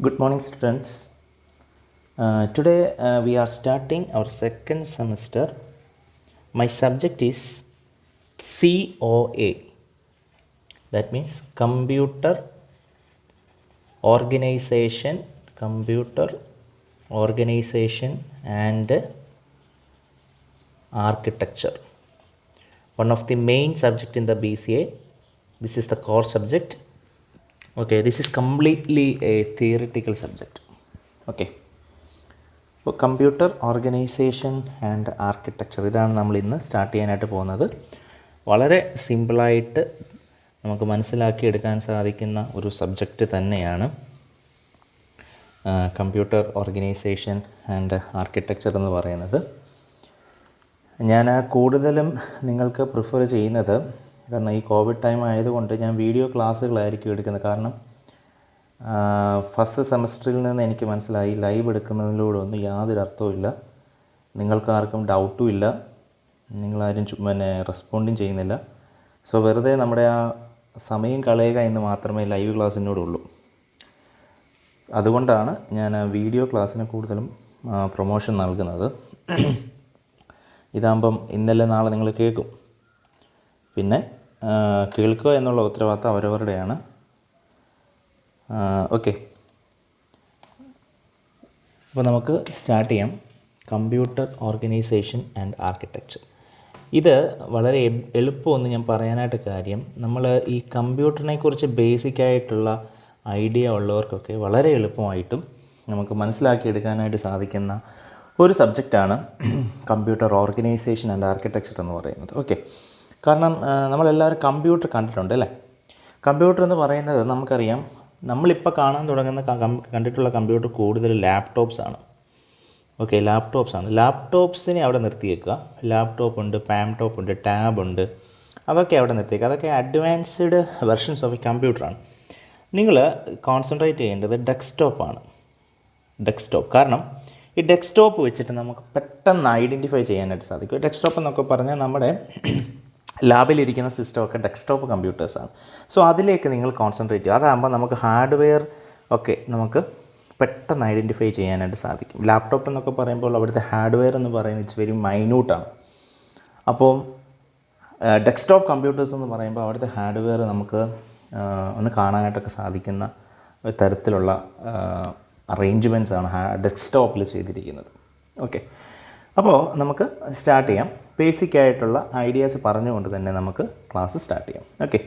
Good morning, students. Today we are starting our second semester. My subject is COA, that means Computer Organization and Architecture. One of the main subject in the BCA. This is the core subject. Okay, this is completely a theoretical subject. Okay, അപ്പോൾ computer organisation and architecture ഇതാണ് നമ്മൾ ഇന്ന് start ചെയ്യാനായിട്ട് പോകുന്നത്. വളരെ സിമ്പിളായിട്ട് നമുക്ക് മനസ്സിലാക്കിയെടുക്കാൻ സാധിക്കുന്ന ഒരു സബ്ജക്റ്റ് തന്നെയാണ് കമ്പ്യൂട്ടർ ഓർഗനൈസേഷൻ ആൻഡ് ആർക്കിടെക്ചർ എന്ന് പറയുന്നത്. ഞാൻ കൂടുതലും നിങ്ങൾക്ക് പ്രിഫർ ചെയ്യുന്നത്, കാരണം ഈ കോവിഡ് ടൈം ആയതുകൊണ്ട് ഞാൻ വീഡിയോ ക്ലാസ്സുകളായിരിക്കും എടുക്കുന്നത്. കാരണം ഫസ്റ്റ് സെമസ്റ്ററിൽ നിന്ന് എനിക്ക് മനസ്സിലായി ലൈവ് എടുക്കുന്നതിലൂടെ ഒന്നും യാതൊരു അർത്ഥവുമില്ല, നിങ്ങൾക്കാർക്കും ഡൗട്ടും ഇല്ല, നിങ്ങളാരും റെസ്പോണ്ടും ചെയ്യുന്നില്ല. സോ വെറുതെ നമ്മുടെ ആ സമയം കളയുക എന്ന് മാത്രമേ ലൈവ് ക്ലാസ്സിനോടുള്ളൂ. അതുകൊണ്ടാണ് ഞാൻ വീഡിയോ ക്ലാസ്സിന് കൂടുതലും പ്രൊമോഷൻ നൽകുന്നത്. ഇതാകുമ്പം ഇന്നലെ നാളെ നിങ്ങൾ കേൾക്കും, പിന്നെ കേൾക്കുക എന്നുള്ള ഉത്തരവാദിത്തം അവരവരുടെയാണ്. ഓക്കെ, അപ്പോൾ നമുക്ക് സ്റ്റാർട്ട് ചെയ്യാം. Computer organisation and architecture. ഇത് വളരെ എളുപ്പമെന്ന് ഞാൻ പറയാനായിട്ട് കാര്യം, നമ്മൾ ഈ കമ്പ്യൂട്ടറിനെ കുറിച്ച് ബേസിക്കായിട്ടുള്ള ഐഡിയ ഉള്ളവർക്കൊക്കെ വളരെ എളുപ്പമായിട്ടും നമുക്ക് മനസ്സിലാക്കിയെടുക്കാനായിട്ട് സാധിക്കുന്ന ഒരു സബ്ജക്റ്റാണ് കമ്പ്യൂട്ടർ ഓർഗനൈസേഷൻ ആൻഡ് ആർക്കിടെക്ചർ എന്ന് പറയുന്നത്. ഓക്കെ, കാരണം നമ്മളെല്ലാവരും കമ്പ്യൂട്ടർ കണ്ടിട്ടുണ്ട് അല്ലേ? കമ്പ്യൂട്ടർ എന്ന് പറയുന്നത് നമുക്കറിയാം, നമ്മളിപ്പോൾ കാണാൻ തുടങ്ങുന്ന കണ്ടിട്ടുള്ള കമ്പ്യൂട്ടർ കൂടുതൽ ലാപ്ടോപ്സാണ്. ഓക്കെ, ലാപ്ടോപ്സാണ്. ലാപ്ടോപ്സിനെ അവിടെ നിർത്തിയേക്കുക. ലാപ്ടോപ്പ് ഉണ്ട്, പാംടോപ്പ് ഉണ്ട്, ടാബ് ഉണ്ട്, അതൊക്കെ അവിടെ നിർത്തിയേക്കുക. അതൊക്കെ അഡ്വാൻസ്ഡ് വെർഷൻസ് ഓഫ് കമ്പ്യൂട്ടറാണ്. നിങ്ങൾ കോൺസെൻട്രേറ്റ് ചെയ്യേണ്ടത് ഡെസ്ക്ടോപ്പാണ്. ഡെസ്ക്ടോപ്പ്, കാരണം ഈ ഡെസ്ക്ടോപ്പ് വെച്ചിട്ട് നമുക്ക് പെട്ടെന്ന് ഐഡൻറ്റിഫൈ ചെയ്യാനായിട്ട് സാധിക്കും. ഡെസ്ക്ടോപ്പ് എന്നൊക്കെ പറഞ്ഞാൽ നമ്മുടെ ലാബിലിരിക്കുന്ന സിസ്റ്റമൊക്കെ ഡെസ്ക്ടോപ്പ് കമ്പ്യൂട്ടേഴ്സാണ്. സോ അതിലേക്ക് നിങ്ങൾ കോൺസെൻട്രേറ്റ് ചെയ്യുക. അതാകുമ്പോൾ നമുക്ക് ഹാർഡ്വെയർ ഒക്കെ നമുക്ക് പെട്ടെന്ന് ഐഡൻറ്റിഫൈ ചെയ്യാനായിട്ട് സാധിക്കും. ലാപ്ടോപ്പ് എന്നൊക്കെ പറയുമ്പോൾ അവിടുത്തെ ഹാർഡ്വെയർ എന്ന് പറയുന്നത് ഇറ്റ്സ് വെരി മൈന്യൂട്ടാണ്. അപ്പോൾ ഡെസ്ക്ടോപ്പ് കമ്പ്യൂട്ടേഴ്സ് എന്ന് പറയുമ്പോൾ അവിടുത്തെ ഹാർഡ്വെയർ നമുക്ക് ഒന്ന് കാണാനായിട്ടൊക്കെ സാധിക്കുന്ന തരത്തിലുള്ള അറേഞ്ച്മെൻറ്റ്സ് ആണ് ഡെസ്ക്ടോപ്പിൽ ചെയ്തിരിക്കുന്നത്. ഓക്കെ, അപ്പോൾ നമുക്ക് സ്റ്റാർട്ട് ചെയ്യാം. ബേസിക് ആയിട്ടുള്ള ഐഡിയാസ് പറഞ്ഞുകൊണ്ട് തന്നെ നമുക്ക് ക്ലാസ് സ്റ്റാർട്ട് ചെയ്യാം. ഓക്കെ,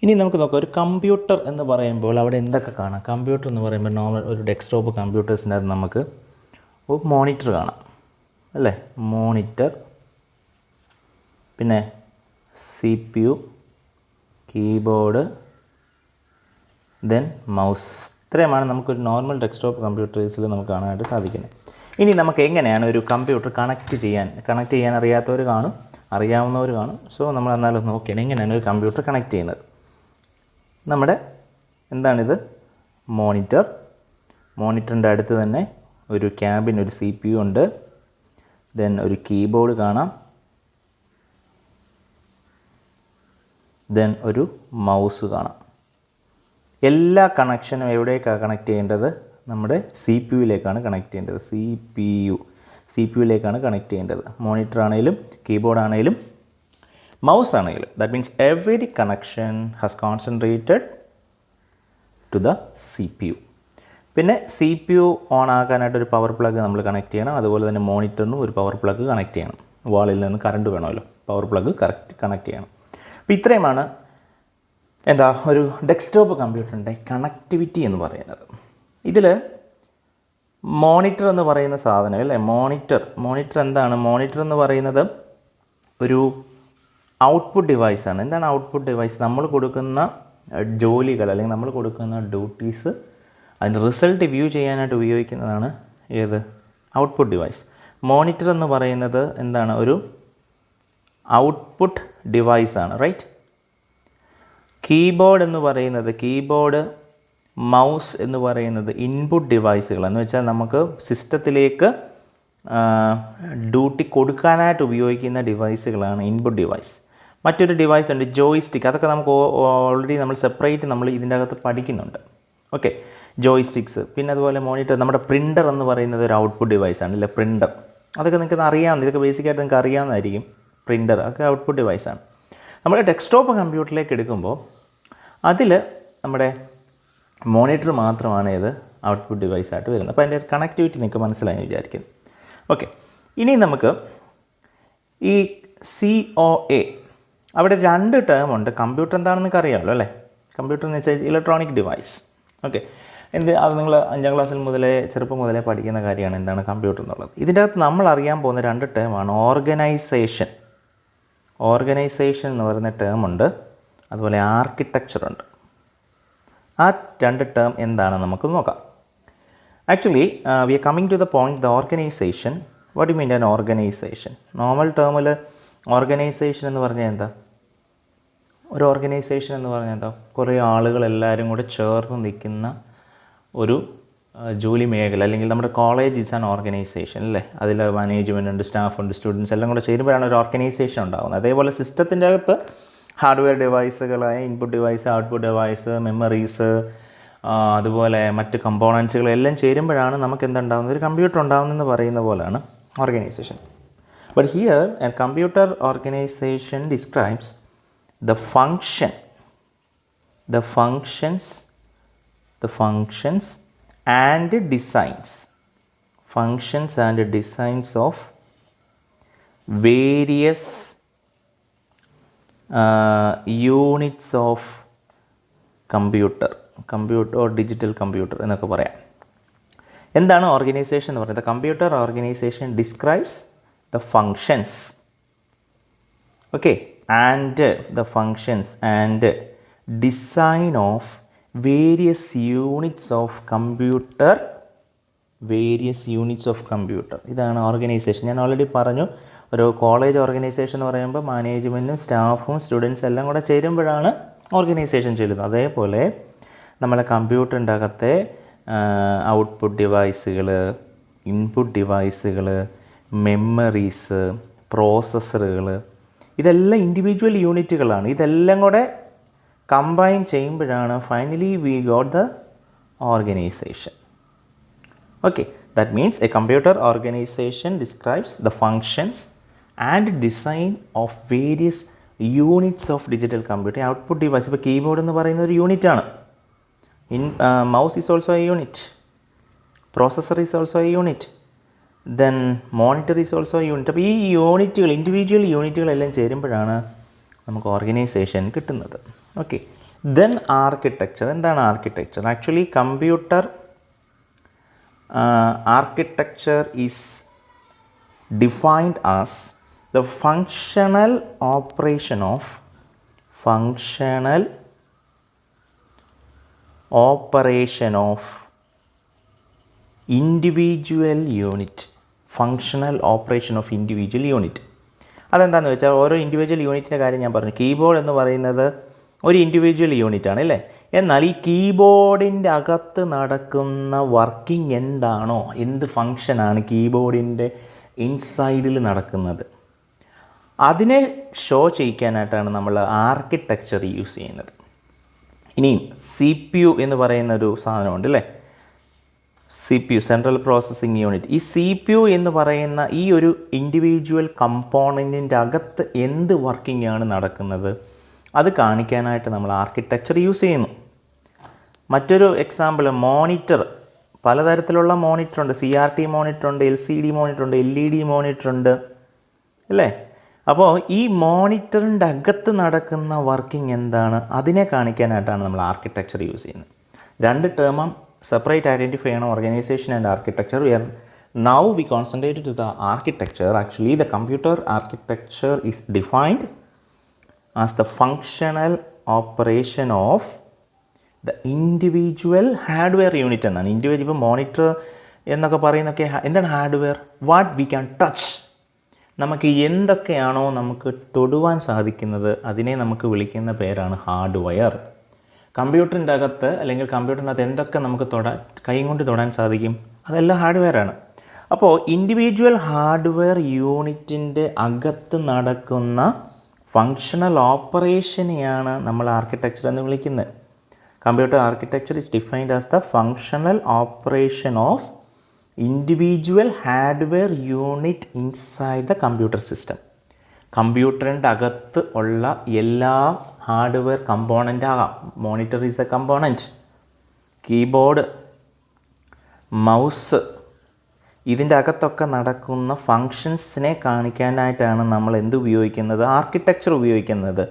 ഇനി നമുക്ക് നോക്കാം, ഒരു കമ്പ്യൂട്ടർ എന്ന് പറയുമ്പോൾ അവിടെ എന്തൊക്കെ കാണാം. കമ്പ്യൂട്ടർ എന്ന് പറയുമ്പോൾ നോർമൽ ഒരു ഡെസ്ക്ടോപ്പ് കമ്പ്യൂട്ടേഴ്സിൻ്റെ അത് നമുക്ക് ഒരു മോണിറ്റർ കാണാം അല്ലേ? മോണിറ്റർ, പിന്നെ CPU, കീബോർഡ്, ദെൻ മൗസ്. ഇത്രയുമാണ് നമുക്കൊരു നോർമൽ ഡെസ്ക്ടോപ്പ് കമ്പ്യൂട്ടേഴ്സിൽ നമുക്ക് കാണാനായിട്ട് സാധിക്കുന്നത്. ഇനി നമുക്ക് എങ്ങനെയാണ് ഒരു കമ്പ്യൂട്ടർ കണക്ട് ചെയ്യാൻ അറിയാത്തവർ കാണും, അറിയാവുന്നവർ കാണും. സോ നമ്മൾ എന്നാലും നോക്കിയാണ് എങ്ങനെയാണ് ഒരു കമ്പ്യൂട്ടർ കണക്ട് ചെയ്യുന്നത്. നമ്മുടെ എന്താണിത്? മോണിറ്ററിൻ്റെ അടുത്ത് തന്നെ ഒരു ക്യാബിൻ, ഒരു CPU ഉണ്ട്, ദെൻ ഒരു കീബോർഡ് കാണാം, ദെൻ ഒരു മൗസ് കാണാം. എല്ലാ കണക്ഷനും എവിടേക്കാണ് കണക്ട് ചെയ്യേണ്ടത്? നമ്മുടെ CPU-യിലേക്കാണ് കണക്ട് ചെയ്യേണ്ടത്. CPU-യിലേക്കാണ് കണക്ട് ചെയ്യേണ്ടത്. മോണിറ്റർ ആണെങ്കിലും കീബോർഡ് ആണെങ്കിലും മൗസ് ആണെങ്കിലും. That means every connection has concentrated to the CPU. പിന്നെ CPU ഓൺ ആക്കാനായിട്ട് ഒരു പവർ പ്ലഗ് നമ്മൾ കണക്ട് ചെയ്യണം. അതുപോലെ തന്നെ മോണിറ്ററിനും ഒരു പവർ പ്ലഗ് കണക്ട് ചെയ്യണം. വാളിൽ നിന്ന് കറണ്ട് വേണമല്ലോ, പവർ പ്ലഗ് കണക്ട് ചെയ്യണം. അപ്പോൾ ഇത്രയുമാണ് ഒരു ഡെസ്ക്ടോപ്പ് കമ്പ്യൂട്ടറിൻ്റെ കണക്ടിവിറ്റി എന്ന് പറയുന്നത്. ഇതിൽ മോണിറ്റർ എന്ന് പറയുന്ന സാധനം അല്ലേ? മോണിറ്റർ എന്താണ്? മോണിറ്റർ എന്ന് പറയുന്നത് ഒരു ഔട്ട്പുട്ട് ഡിവൈസാണ്. എന്താണ് ഔട്ട്പുട്ട് ഡിവൈസ്? നമ്മൾ കൊടുക്കുന്ന ജോലികൾ അല്ലെങ്കിൽ നമ്മൾ കൊടുക്കുന്ന ഡ്യൂട്ടീസ്, അതിൻ്റെ റിസൾട്ട് വ്യൂ ചെയ്യാനായിട്ട് ഉപയോഗിക്കുന്നതാണ് ഏത്? Output device. മോണിറ്റർ എന്ന് പറയുന്നത് എന്താണ്? ഒരു ഔട്ട്പുട്ട് ഡിവൈസാണ്, റൈറ്റ്? കീബോർഡ് എന്ന് പറയുന്നത്, കീബോർഡ്, മൗസ് എന്ന് പറയുന്നത് ഇൻപുട്ട് ഡിവൈസുകൾ. എന്ന് വെച്ചാൽ നമുക്ക് സിസ്റ്റത്തിലേക്ക് ഡ്യൂട്ടി കൊടുക്കാനായിട്ട് ഉപയോഗിക്കുന്ന ഡിവൈസുകളാണ് ഇൻപുട്ട് ഡിവൈസ്. മറ്റൊരു ഡിവൈസ് ഉണ്ട് ജോയിസ്റ്റിക്ക്. അതൊക്കെ നമുക്ക് ഓൾറെഡി നമ്മൾ സെപ്പറേറ്റ് നമ്മൾ ഇതിൻ്റെ അകത്ത് പഠിക്കുന്നുണ്ട്. ഓക്കെ, ജോയിസ്റ്റിക്സ്. പിന്നെ അതുപോലെ മോണിറ്റർ. നമ്മുടെ പ്രിൻ്റർ എന്ന് പറയുന്നത് ഒരു ഔട്ട്പുട്ട് ഡിവൈസാണ്, ഇല്ല പ്രിൻ്റർ. അതൊക്കെ നിങ്ങൾക്ക് അറിയാവുന്ന, ഇതൊക്കെ ബേസിക്കായിട്ട് നിങ്ങൾക്ക് അറിയാവുന്നതായിരിക്കും. പ്രിൻ്റർ ഒക്കെ ഔട്ട്പുട്ട് ഡിവൈസാണ്. നമ്മുടെ ഡെസ്ക്ടോപ്പ് കമ്പ്യൂട്ടറിലേക്ക് എടുക്കുമ്പോൾ അതിൽ നമ്മുടെ മോണിറ്റർ മാത്രമാണ് ഇത് ഔട്ട്പുട്ട് ഡിവൈസായിട്ട് വരുന്നത്. അപ്പോൾ അതിൻ്റെ കണക്ടിവിറ്റി നിങ്ങൾക്ക് മനസ്സിലായി വിചാരിക്കുന്നു. ഓക്കെ, ഇനി നമുക്ക് ഈ COA, അവിടെ 2 ടേം ഉണ്ട്. കമ്പ്യൂട്ടർ എന്താണെന്ന് അറിയാമല്ലോ അല്ലേ? കമ്പ്യൂട്ടർ എന്ന് വെച്ചാൽ ഇലക്ട്രോണിക് ഡിവൈസ്. ഓക്കെ, അത് നിങ്ങൾ 5ാം ക്ലാസ്സിൽ മുതലേ, ചെറുപ്പം മുതലേ പഠിക്കുന്ന കാര്യമാണ് എന്താണ് കമ്പ്യൂട്ടർ എന്നുള്ളത്. ഇതിൻ്റെ അകത്ത് നമ്മൾ അറിയാൻ പോകുന്ന 2 ടേമാണ് ഓർഗനൈസേഷൻ എന്ന് പറയുന്ന ടേമുണ്ട്, അതുപോലെ ആർക്കിടെക്ചറുണ്ട്. ആ 2 ടേം എന്താണെന്ന് നമുക്ക് നോക്കാം. Actually we are coming to the point the organization. What you mean an organization? Normal ടേമിൽ ഓർഗനൈസേഷൻ എന്ന് പറഞ്ഞാൽ എന്താ? ഒരു ഓർഗനൈസേഷൻ എന്ന് പറഞ്ഞാൽ എന്താ? കുറേ ആളുകൾ എല്ലാവരും കൂടെ ചേർന്ന് നിൽക്കുന്ന ഒരു ജോലി മേഖല, അല്ലെങ്കിൽ നമ്മുടെ കോളേജ് ഈസ് ആൻ ഓർഗനൈസേഷൻ അല്ലേ? അതിൽ മാനേജ്മെൻ്റ് ഉണ്ട്, സ്റ്റാഫ് ഉണ്ട്, സ്റ്റുഡൻസ് എല്ലാം കൂടെ ചേരുമ്പോഴാണ് ഒരു ഓർഗനൈസേഷൻ ഉണ്ടാകുന്നത്. അതേപോലെ സിസ്റ്റത്തിൻ്റെ അകത്ത് ഹാർഡ്വെയർ ഡിവൈസുകളായ input device, output device, memories, അതുപോലെ മറ്റ് കമ്പോണൻസുകളെല്ലാം ചേരുമ്പോഴാണ് നമുക്ക് എന്തുണ്ടാകുന്നത്? ഒരു കമ്പ്യൂട്ടർ ഉണ്ടാകുന്നതെന്ന് പറയുന്ന പോലെയാണ് organisation. But here A computer organisation describes the functions and designs of various units of computer or digital computer എന്നൊക്കെ പറയാം. എന്താണ് ഓർഗനൈസേഷൻ എന്ന് പറയുന്നത്? Computer organisation describes the functions, okay, and the functions and design of various units of computer. ഇതാണ് organisation. ഞാൻ already പറഞ്ഞു, ഒരു college organisation എന്ന് പറയുമ്പോൾ മാനേജ്മെൻറ്റും സ്റ്റാഫും സ്റ്റുഡൻസ് എല്ലാം കൂടെ ചേരുമ്പോഴാണ് ഓർഗനൈസേഷൻ ചെല്ലുന്നത്. അതേപോലെ നമ്മളെ കമ്പ്യൂട്ടറിൻ്റെ അകത്തെ ഔട്ട്പുട്ട് ഡിവൈസുകൾ, ഇൻപുട്ട് ഡിവൈസുകൾ, മെമ്മറീസ്, പ്രോസസ്സറുകൾ, ഇതെല്ലാം ഇൻഡിവിജ്വൽ യൂണിറ്റുകളാണ്. ഇതെല്ലാം കൂടെ കമ്പൈൻ ചെയ്യുമ്പോഴാണ് finally we got the organisation. Okay, that means A computer organisation describes the functions and design of various units of digital computing. Output device, ഇപ്പോൾ കീബോർഡ് എന്ന് പറയുന്ന ഒരു യൂണിറ്റാണ്. Mouse is also A unit, processor is also A unit, then monitor is also unit. അപ്പോൾ ഈ യൂണിറ്റുകൾ, individual യൂണിറ്റുകളെല്ലാം ചേരുമ്പോഴാണ് നമുക്ക് organisation കിട്ടുന്നത്. Okay, then architecture. എന്താണ് architecture? Actually computer architecture is defined as the functional operation of individual unit. Functional operation of individual unit. അതെന്താണെന്ന് വെച്ചാൽ ഓരോ individual യൂണിറ്റിൻ്റെ കാര്യം ഞാൻ പറഞ്ഞു. കീബോർഡ് എന്ന് പറയുന്നത് ഒരു ഇൻഡിവിജ്വൽ യൂണിറ്റാണ് അല്ലേ? എന്നാൽ ഈ കീബോർഡിൻ്റെ അകത്ത് നടക്കുന്ന വർക്കിംഗ് എന്താണോ, എന്ത് ഫങ്ഷനാണ് കീബോർഡിൻ്റെ ഇൻസൈഡിൽ നടക്കുന്നത്, അതിനെ ഷോ ചെയ്യിക്കാനായിട്ടാണ് നമ്മൾ ആർക്കിടെക്ചർ യൂസ് ചെയ്യുന്നത്. ഇനിയും CPU എന്ന് പറയുന്നൊരു സാധനമുണ്ട് അല്ലേ? CPU, central processing unit. ഈ CPU എന്ന് പറയുന്ന ഈ ഒരു ഇൻഡിവിജ്വൽ കമ്പോണൻറ്റിൻ്റെ അകത്ത് എന്ത് വർക്കിംഗ് ആണ് നടക്കുന്നത് അത് കാണിക്കാനായിട്ട് നമ്മൾ ആർക്കിടെക്ചർ യൂസ് ചെയ്യുന്നു. മറ്റൊരു എക്സാമ്പിൾ, മോണിറ്റർ. പലതരത്തിലുള്ള മോണിറ്ററുണ്ട്. CRT മോണിറ്ററുണ്ട്, LCD മോണിറ്ററുണ്ട്, LED മോണിറ്ററുണ്ട് അല്ലേ? അപ്പോൾ ഈ മോണിറ്ററിൻ്റെ അകത്ത് നടക്കുന്ന വർക്കിംഗ് എന്താണ് അതിനെ കാണിക്കാനായിട്ടാണ് നമ്മൾ ആർക്കിടെക്ചർ യൂസ് ചെയ്യുന്നത്. 2 ടേമും separate identify ചെയ്യണം, organization and architecture. Now we concentrated to the architecture. Actually the computer architecture is defined as the functional operation of the individual hardware unit. എന്നാണ് ഇൻഡിവിജ്വൽ മോണിറ്റർ എന്നൊക്കെ പറയുന്നൊക്കെ എന്താണ് hardware? What we can touch. നമുക്ക് എന്തൊക്കെയാണോ നമുക്ക് തൊടുവാൻ സാധിക്കുന്നത് അതിനെ നമുക്ക് വിളിക്കുന്ന പേരാണ് ഹാർഡ്വെയർ. കമ്പ്യൂട്ടറിൻ്റെ അകത്ത് അല്ലെങ്കിൽ കമ്പ്യൂട്ടറിൻ്റെ അകത്ത് എന്തൊക്കെ നമുക്ക് കൈ കൊണ്ട് തൊടാൻ സാധിക്കും അതെല്ലാം ഹാർഡ്വെയറാണ്. അപ്പോൾ ഇൻഡിവിജ്വൽ ഹാർഡ്വെയർ യൂണിറ്റിൻ്റെ അകത്ത് നടക്കുന്ന ഫങ്ഷണൽ ഓപ്പറേഷനെയാണ് നമ്മൾ ആർക്കിടെക്ചർ എന്ന് വിളിക്കുന്നത്. Computer architecture is defined as the functional operation of individual hardware unit inside the computer system. കമ്പ്യൂട്ടറിൻ്റെ അകത്ത് ഉള്ള എല്ലാ ഹാർഡ്വെയർ കമ്പോണൻ്റ് ആകാം. Monitor is a component, keyboard, mouse, ഇതിൻ്റെ അകത്തൊക്കെ നടക്കുന്ന ഫങ്ഷൻസിനെ കാണിക്കാനായിട്ടാണ് നമ്മൾ എന്ത് ഉപയോഗിക്കുന്നത്, ആർക്കിടെക്ചർ ഉപയോഗിക്കുന്നത്.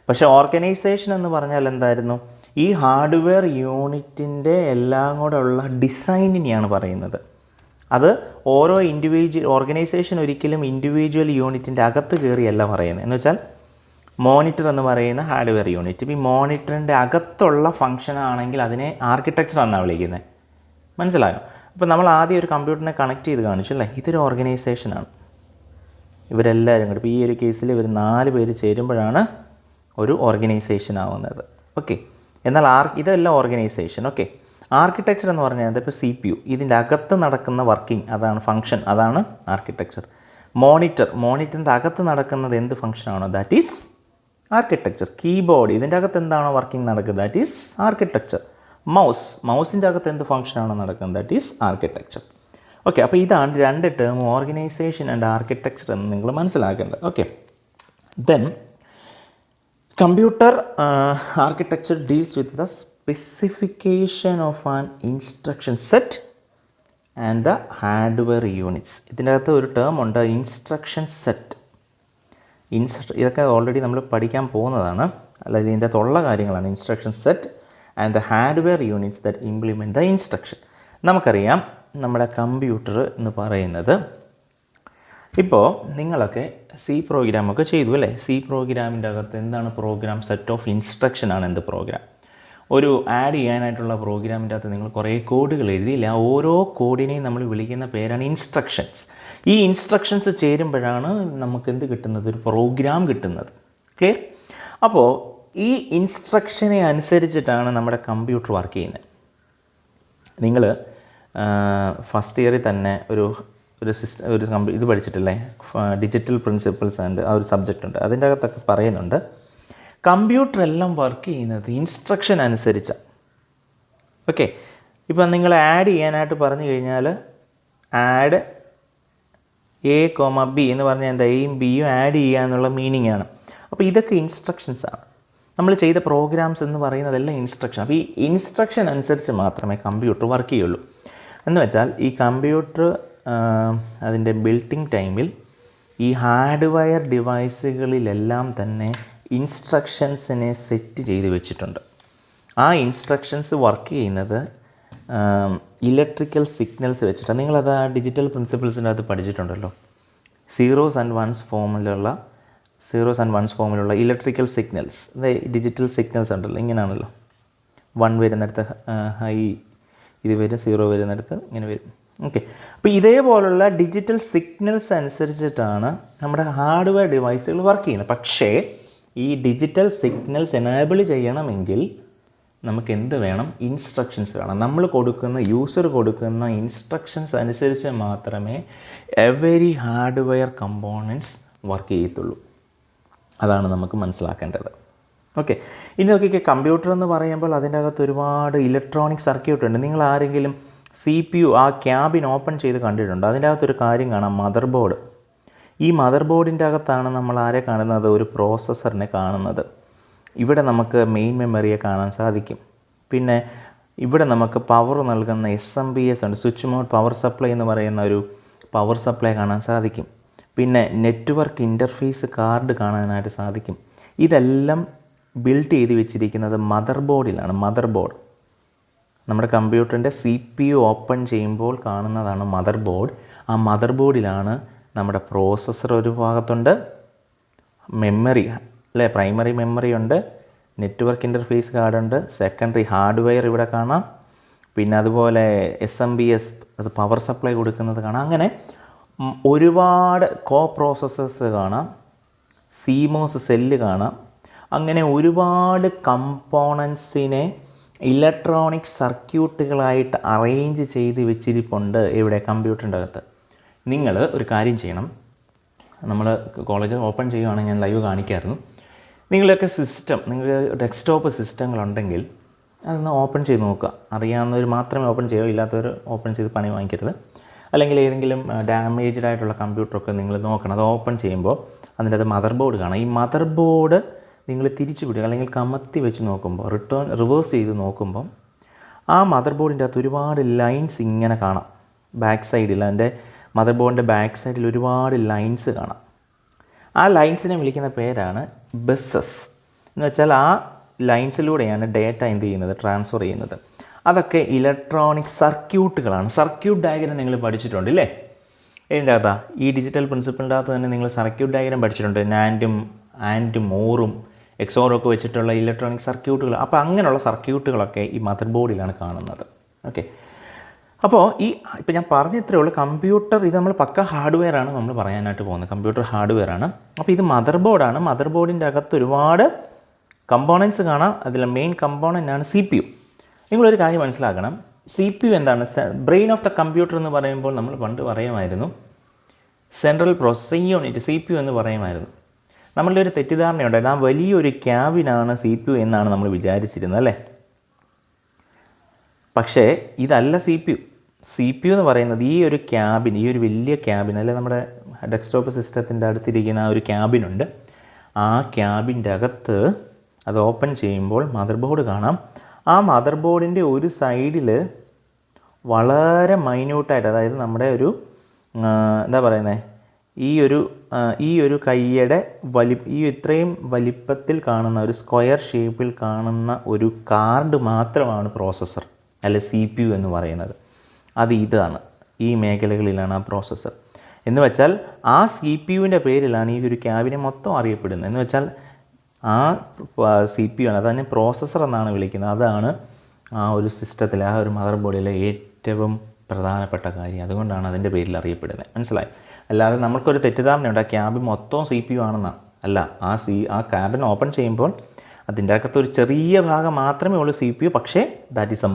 പക്ഷേ ഓർഗനൈസേഷൻ എന്ന് പറഞ്ഞാൽ എന്തായിരുന്നു, ഈ ഹാർഡ്വെയർ യൂണിറ്റിൻ്റെ എല്ലാം കൂടെ ഉള്ള ഡിസൈനിനെയാണ് പറയുന്നത്. അത് ഓരോ ഓർഗനൈസേഷൻ ഒരിക്കലും ഇൻഡിവിജ്വൽ യൂണിറ്റിൻ്റെ അകത്ത് കയറിയല്ല പറയുന്നത്. എന്ന് വെച്ചാൽ മോണിറ്റർ എന്ന് പറയുന്ന ഹാർഡ്വെയർ യൂണിറ്റ്, ഈ മോണിറ്ററിൻ്റെ അകത്തുള്ള ഫങ്ഷൻ ആണെങ്കിൽ അതിനെ ആർക്കിടെക്ചർ എന്നാണ് വിളിക്കുന്നത്. മനസ്സിലായോ? അപ്പോൾ നമ്മൾ ആദ്യം ഒരു കമ്പ്യൂട്ടറിനെ കണക്ട് ചെയ്ത് കാണിച്ചു അല്ലേ, ഇതൊരു ഓർഗനൈസേഷനാണ്. ഇവരെല്ലാവരും കൂടി, ഇപ്പോൾ ഈ ഒരു കേസിൽ ഇവർ 4 പേര് ചേരുമ്പോഴാണ് ഒരു ഓർഗനൈസേഷൻ ആവുന്നത്. ഓക്കെ, എന്നാൽ ഇതെല്ലാം ഓർഗനൈസേഷൻ. ഓക്കെ, ആർക്കിടെക്ചർ എന്ന് പറഞ്ഞാൽ ഇപ്പോൾ CPU, ഇതിൻ്റെ അകത്ത് നടക്കുന്ന വർക്കിംഗ്, അതാണ് ഫങ്ഷൻ, അതാണ് ആർക്കിടെക്ചർ. മോണിറ്ററിൻ്റെ അകത്ത് നടക്കുന്നത് എന്ത് ഫങ്ഷനാണോ ദാറ്റ് ഈസ് ആർക്കിടെക്ചർ. കീബോർഡ്, ഇതിൻ്റെ അകത്ത് എന്താണോ വർക്കിംഗ് നടക്കുന്നത് ദാറ്റ് ഈസ് ആർക്കിടെക്ചർ. മൗസിൻ്റെ അകത്ത് എന്ത് ഫങ്ഷനാണോ നടക്കുന്നത് ദാറ്റ് ഈസ് ആർക്കിടെക്ചർ. ഓക്കെ, അപ്പോൾ ഇതാണ് 2 ടേം, ഓർഗനൈസേഷൻ ആൻഡ് ആർക്കിടെക്ചർ എന്ന് നിങ്ങൾ മനസ്സിലാക്കേണ്ടത്. Okay, then computer architecture deals with the specification of an instruction set and the hardware units. ഇതിൻ്റെ അകത്ത് ഒരു ടേം ഉണ്ട്, ഇൻസ്ട്രക്ഷൻ സെറ്റ്. ഇതൊക്കെ ഓൾറെഡി നമ്മൾ പഠിക്കാൻ പോകുന്നതാണ്, അല്ലാതെ ഇതിൻ്റെ അകത്തുള്ള കാര്യങ്ങളാണ്. Instruction set and the hardware units that implement the instruction. നമുക്കറിയാം നമ്മുടെ കമ്പ്യൂട്ടർ എന്ന് പറയുന്നത്, ഇപ്പോൾ നിങ്ങളൊക്കെ C പ്രോഗ്രാമൊക്കെ ചെയ്തു അല്ലേ. C പ്രോഗ്രാമിൻ്റെ അകത്ത് എന്താണ് പ്രോഗ്രാം? സെറ്റ് ഓഫ് ഇൻസ്ട്രക്ഷൻ ആണ് എന്ത് പ്രോഗ്രാം. ഒരു ആഡ് ചെയ്യാനായിട്ടുള്ള പ്രോഗ്രാമിൻ്റെ അകത്ത് നിങ്ങൾ കുറേ കോഡുകൾ എഴുതിയില്ല, ഓരോ കോഡിനെയും നമ്മൾ വിളിക്കുന്ന പേരാണ് ഇൻസ്ട്രക്ഷൻസ്. ഈ ഇൻസ്ട്രക്ഷൻസ് ചേരുമ്പോഴാണ് നമുക്ക് എന്ത് കിട്ടുന്നത്, ഒരു പ്രോഗ്രാം കിട്ടുന്നത്. ക്ലിയർ? അപ്പോൾ ഈ ഇൻസ്ട്രക്ഷനെ അനുസരിച്ചിട്ടാണ് നമ്മുടെ കമ്പ്യൂട്ടർ വർക്ക് ചെയ്യുന്നത്. നിങ്ങൾ ഫസ്റ്റ് ഇയറിൽ തന്നെ ഒരു ഇത് പഠിച്ചിട്ടില്ലേ, ഡിജിറ്റൽ പ്രിൻസിപ്പിൾസ് ആൻഡ് ആ ഒരു സബ്ജക്റ്റ് ഉണ്ട്. അതിൻ്റെ അകത്തൊക്കെ പറയുന്നുണ്ട് കമ്പ്യൂട്ടർ എല്ലാം വർക്ക് ചെയ്യുന്നത് ഇൻസ്ട്രക്ഷൻ അനുസരിച്ചാണ്. ഓക്കെ, ഇപ്പം നിങ്ങൾ ആഡ് ചെയ്യാനായിട്ട് പറഞ്ഞു കഴിഞ്ഞാൽ ആഡ് A, B എന്ന് പറഞ്ഞാൽ എന്താ, Aയും Bയും ആഡ് ചെയ്യുക എന്നുള്ള മീനിങ് ആണ്. അപ്പോൾ ഇതൊക്കെ ഇൻസ്ട്രക്ഷൻസാണ്. നമ്മൾ ചെയ്ത പ്രോഗ്രാംസ് എന്ന് പറയുന്നതെല്ലാം ഇൻസ്ട്രക്ഷൻ. അപ്പോൾ ഈ ഇൻസ്ട്രക്ഷൻ അനുസരിച്ച് മാത്രമേ കമ്പ്യൂട്ടർ വർക്ക് ചെയ്യുള്ളൂ. എന്ന് വെച്ചാൽ ഈ കമ്പ്യൂട്ടർ അതിൻ്റെ ബിൽഡിംഗ് ടൈമിൽ ഈ ഹാർഡ്വെയർ ഡിവൈസുകളിലെല്ലാം തന്നെ ഇൻസ്ട്രക്ഷൻസിനെ സെറ്റ് ചെയ്ത് വെച്ചിട്ടുണ്ട്. ആ ഇൻസ്ട്രക്ഷൻസ് വർക്ക് ചെയ്യുന്നത് ഇലക്ട്രിക്കൽ സിഗ്നൽസ് വെച്ചിട്ടാണ്. നിങ്ങളത് ആ ഡിജിറ്റൽ പ്രിൻസിപ്പിൾസിൻ്റെ അകത്ത് പഠിച്ചിട്ടുണ്ടല്ലോ. സീറോസ് ആൻഡ് വൺസ് ഫോമിലുള്ള ഇലക്ട്രിക്കൽ സിഗ്നൽസ്, ഡിജിറ്റൽ സിഗ്നൽസ് ഉണ്ടല്ലോ, ഇങ്ങനെയാണല്ലോ. 1 വരുന്നിടത്ത് ഹൈ ഇത് വരും, 0 വരുന്നിടത്ത് ഇങ്ങനെ വരും. ഓക്കെ, അപ്പോൾ ഇതേപോലുള്ള ഡിജിറ്റൽ സിഗ്നൽസ് അനുസരിച്ചിട്ടാണ് നമ്മുടെ ഹാർഡ്വെയർ ഡിവൈസുകൾ വർക്ക് ചെയ്യുന്നത്. പക്ഷേ ഈ ഡിജിറ്റൽ സിഗ്നൽസ് എനേബിൾ ചെയ്യണമെങ്കിൽ നമുക്ക് എന്ത് വേണം, ഇൻസ്ട്രക്ഷൻസ് വേണം. നമ്മൾ യൂസർ കൊടുക്കുന്ന ഇൻസ്ട്രക്ഷൻസ് അനുസരിച്ച് മാത്രമേ എവരി ഹാർഡ്വെയർ കമ്പോണൻറ്റ്സ് വർക്ക് ചെയ്യത്തുള്ളൂ. അതാണ് നമുക്ക് മനസ്സിലാക്കേണ്ടത്. ഓക്കെ, ഇനി നോക്കിക്കേ, കമ്പ്യൂട്ടർ എന്ന് പറയുമ്പോൾ അതിൻ്റെ അകത്ത് ഒരുപാട് ഇലക്ട്രോണിക് സർക്യൂട്ട് ഉണ്ട്. നിങ്ങൾ ആരെങ്കിലും CPU ആ ക്യാബിൻ ഓപ്പൺ ചെയ്ത് കണ്ടിട്ടുണ്ടോ? അതിൻ്റെ അകത്തൊരു കാര്യം കാണാം, മദർ ബോർഡ്. ഈ മദർ ബോർഡിൻ്റെ അകത്താണ് നമ്മൾ ആരെ കാണുന്നത്, ഒരു പ്രോസസ്സറിനെ കാണുന്നത്. ഇവിടെ നമുക്ക് മെയിൻ മെമ്മറിയെ കാണാൻ സാധിക്കും. പിന്നെ ഇവിടെ നമുക്ക് പവർ നൽകുന്ന SMPS ഉണ്ട്, സ്വിച്ച് മോഡ് പവർ സപ്ലൈ എന്ന് പറയുന്ന ഒരു പവർ സപ്ലൈ കാണാൻ സാധിക്കും. പിന്നെ നെറ്റ്വർക്ക് ഇൻ്റർഫേസ് കാർഡ് കാണാനായിട്ട് സാധിക്കും. ഇതെല്ലാം ബിൽഡ് ചെയ്ത് വെച്ചിരിക്കുന്നത് മദർ ബോർഡിലാണ്. മദർ ബോർഡ് നമ്മുടെ കമ്പ്യൂട്ടറിൻ്റെ CPU ഓപ്പൺ ചെയ്യുമ്പോൾ കാണുന്നതാണ് മദർ ബോർഡ്. ആ മദർ ബോർഡിലാണ് നമ്മുടെ പ്രോസസ്സർ ഒരു ഭാഗത്തുണ്ട്, മെമ്മറി അല്ലേ, പ്രൈമറി മെമ്മറി ഉണ്ട്, നെറ്റ്വർക്ക് ഇൻ്റർഫേസ് കാർഡുണ്ട്, സെക്കൻഡറി ഹാർഡ്വെയർ ഇവിടെ കാണാം, പിന്നെ അതുപോലെ SMPS അത് പവർ സപ്ലൈ കൊടുക്കുന്നത് കാണാം. അങ്ങനെ ഒരുപാട് പ്രോസസ്സേഴ്സ് കാണാം, CMOS സെല്ല് കാണാം. അങ്ങനെ ഒരുപാട് കമ്പോണൻസിനെ ഇലക്ട്രോണിക് സർക്യൂട്ടുകളായിട്ട് അറേഞ്ച് ചെയ്ത് വെച്ചിരിപ്പുണ്ട് ഇവിടെ കമ്പ്യൂട്ടറിൻ്റെ അകത്ത്. നിങ്ങൾ ഒരു കാര്യം ചെയ്യണം, നമ്മൾ കോളേജ് ഓപ്പൺ ചെയ്യുകയാണെങ്കിൽ ഞാൻ ലൈവ് കാണിക്കായിരുന്നു. നിങ്ങളൊക്കെ സിസ്റ്റം, നിങ്ങൾക്ക് ഡെസ്ക്ടോപ്പ് സിസ്റ്റങ്ങളുണ്ടെങ്കിൽ അതൊന്ന് ഓപ്പൺ ചെയ്ത് നോക്കുക. അറിയാവുന്നവർ മാത്രമേ ഓപ്പൺ ചെയ്യൂ, ഇല്ലാത്തവർ ഓപ്പൺ ചെയ്ത് പണി വാങ്ങിക്കരുത്. അല്ലെങ്കിൽ ഏതെങ്കിലും ഡാമേജ്ഡ് ആയിട്ടുള്ള കമ്പ്യൂട്ടറൊക്കെ നിങ്ങൾ നോക്കണം. അത് ഓപ്പൺ ചെയ്യുമ്പോൾ അതിൻ്റെ അത് മദർ ബോർഡ് കാണാം. ഈ മദർ ബോർഡ് നിങ്ങൾ തിരിച്ചു വിടുക അല്ലെങ്കിൽ കമത്തി വെച്ച് നോക്കുമ്പോൾ, റിവേഴ്സ് ചെയ്ത് നോക്കുമ്പം ആ മദർ ബോർഡിൻ്റെ അകത്ത് ഒരുപാട് ലൈൻസ് ഇങ്ങനെ കാണാം. ബാക്ക് സൈഡിൽ, അതിൻ്റെ മദർ ബോർഡിൻ്റെ ബാക്ക് സൈഡിൽ ഒരുപാട് ലൈൻസ് കാണാം. ആ ലൈൻസിനെ വിളിക്കുന്ന പേരാണ് ബസ്സസ്. എന്ന് വെച്ചാൽ ആ ലൈൻസിലൂടെയാണ് ഡേറ്റ എന്ത് ചെയ്യുന്നത്, ട്രാൻസ്ഫർ ചെയ്യുന്നത്. അതൊക്കെ ഇലക്ട്രോണിക് സർക്യൂട്ടുകളാണ്. സർക്യൂട്ട് ഡയഗ്രം നിങ്ങൾ പഠിച്ചിട്ടുണ്ട് ഇല്ലേ? ഇതിൻ്റെ അകത്താ ഈ ഡിജിറ്റൽ പ്രിൻസിപ്പിളിൻ്റെ അകത്ത് തന്നെ നിങ്ങൾ സർക്യൂട്ട് ഡയഗ്രം പഠിച്ചിട്ടുണ്ട്. നാൻഡും ആൻഡും ഓറും എക്സോറും ഒക്കെ വെച്ചിട്ടുള്ള ഇലക്ട്രോണിക് സർക്യൂട്ടുകൾ. അപ്പോൾ അങ്ങനെയുള്ള സർക്യൂട്ടുകളൊക്കെ ഈ മദർ ബോർഡിലാണ് കാണുന്നത്. ഓക്കെ, അപ്പോൾ ഇപ്പോൾ ഞാൻ പറഞ്ഞിത്രേ ഉള്ളൂ. കമ്പ്യൂട്ടർ ഇത് നമ്മൾ പക്ക ഹാർഡ്വെയറാണ് നമ്മൾ പറയാനായിട്ട് പോകുന്നത്. കമ്പ്യൂട്ടർ ഹാർഡ്വെയറാണ്. അപ്പോൾ ഇത് മദർ ബോർഡാണ്. മദർ ബോർഡിൻ്റെ അകത്ത് ഒരുപാട് കമ്പോണൻസ് കാണാം. അതിലെ മെയിൻ കമ്പോണൻ്റാണ് CPU. നിങ്ങളൊരു കാര്യം മനസ്സിലാക്കണം, CPU എന്താണ്? ബ്രെയിൻ ഓഫ് ദ കമ്പ്യൂട്ടർ എന്ന് പറയുമ്പോൾ നമ്മൾ പണ്ട് പറയുമായിരുന്നു സെൻട്രൽ പ്രോസസ്സിംഗ് യൂണിറ്റ്, CPU എന്ന് പറയുമായിരുന്നു. നമ്മളുടെ ഒരു തെറ്റിദ്ധാരണയുണ്ടായിരുന്നു, ആ വലിയൊരു ക്യാബിനാണ് CPU എന്നാണ് നമ്മൾ വിചാരിച്ചിരുന്നത് അല്ലേ? പക്ഷേ ഇതല്ല CPU എന്ന് പറയുന്നത് ഈ ഒരു ക്യാബിൻ, ഈ ഒരു വലിയ ക്യാബിൻ, അല്ലെ നമ്മുടെ ഡെസ്ക്ടോപ്പ് സിസ്റ്റത്തിൻ്റെ അടുത്തിരിക്കുന്ന ആ ഒരു ക്യാബിനുണ്ട്. ആ ക്യാബിൻ്റെ അകത്ത് അത് ഓപ്പൺ ചെയ്യുമ്പോൾ മദർ ബോർഡ് കാണാം. ആ മദർ ബോർഡിൻ്റെ ഒരു സൈഡിൽ വളരെ മൈന്യൂട്ടായിട്ട്, അതായത് നമ്മുടെ ഒരു എന്താ പറയുന്നത്, ഈ ഒരു കൈയുടെ ഈ ഇത്രയും വലിപ്പത്തിൽ കാണുന്ന ഒരു സ്ക്വയർ ഷേപ്പിൽ കാണുന്ന ഒരു കാർഡ് മാത്രമാണ് പ്രോസസ്സർ അല്ലെ CPU എന്ന് പറയുന്നത്. അത് ഇതാണ്, ഈ മേഖലകളിലാണ് ആ പ്രോസസ്സർ. എന്ന് വെച്ചാൽ ആ CPUവിൻ്റെ പേരിലാണ് ഈ ഒരു ക്യാബിനെ മൊത്തം അറിയപ്പെടുന്നത്. എന്ന് വെച്ചാൽ ആ CPU ആണ്, അതന്നെ പ്രോസസ്സർ എന്നാണ് വിളിക്കുന്നത്. അതാണ് ആ ഒരു സിസ്റ്റത്തിലെ, ആ ഒരു മദർ ബോർഡിലെ ഏറ്റവും പ്രധാനപ്പെട്ട കാര്യം. അതുകൊണ്ടാണ് അതിൻ്റെ പേരിൽ അറിയപ്പെടുന്നത്. മനസ്സിലായി? അല്ലാതെ നമ്മൾക്കൊരു തെറ്റിദ്ധാരണയുണ്ട്, ആ ക്യാബ് മൊത്തം CPU ആണെന്നാണ്. അല്ല, ആ ക്യാബിൻ ഓപ്പൺ ചെയ്യുമ്പോൾ അതിൻ്റെ അകത്ത് ഒരു ചെറിയ ഭാഗം മാത്രമേ ഉള്ളൂ CPU. പക്ഷേ that is A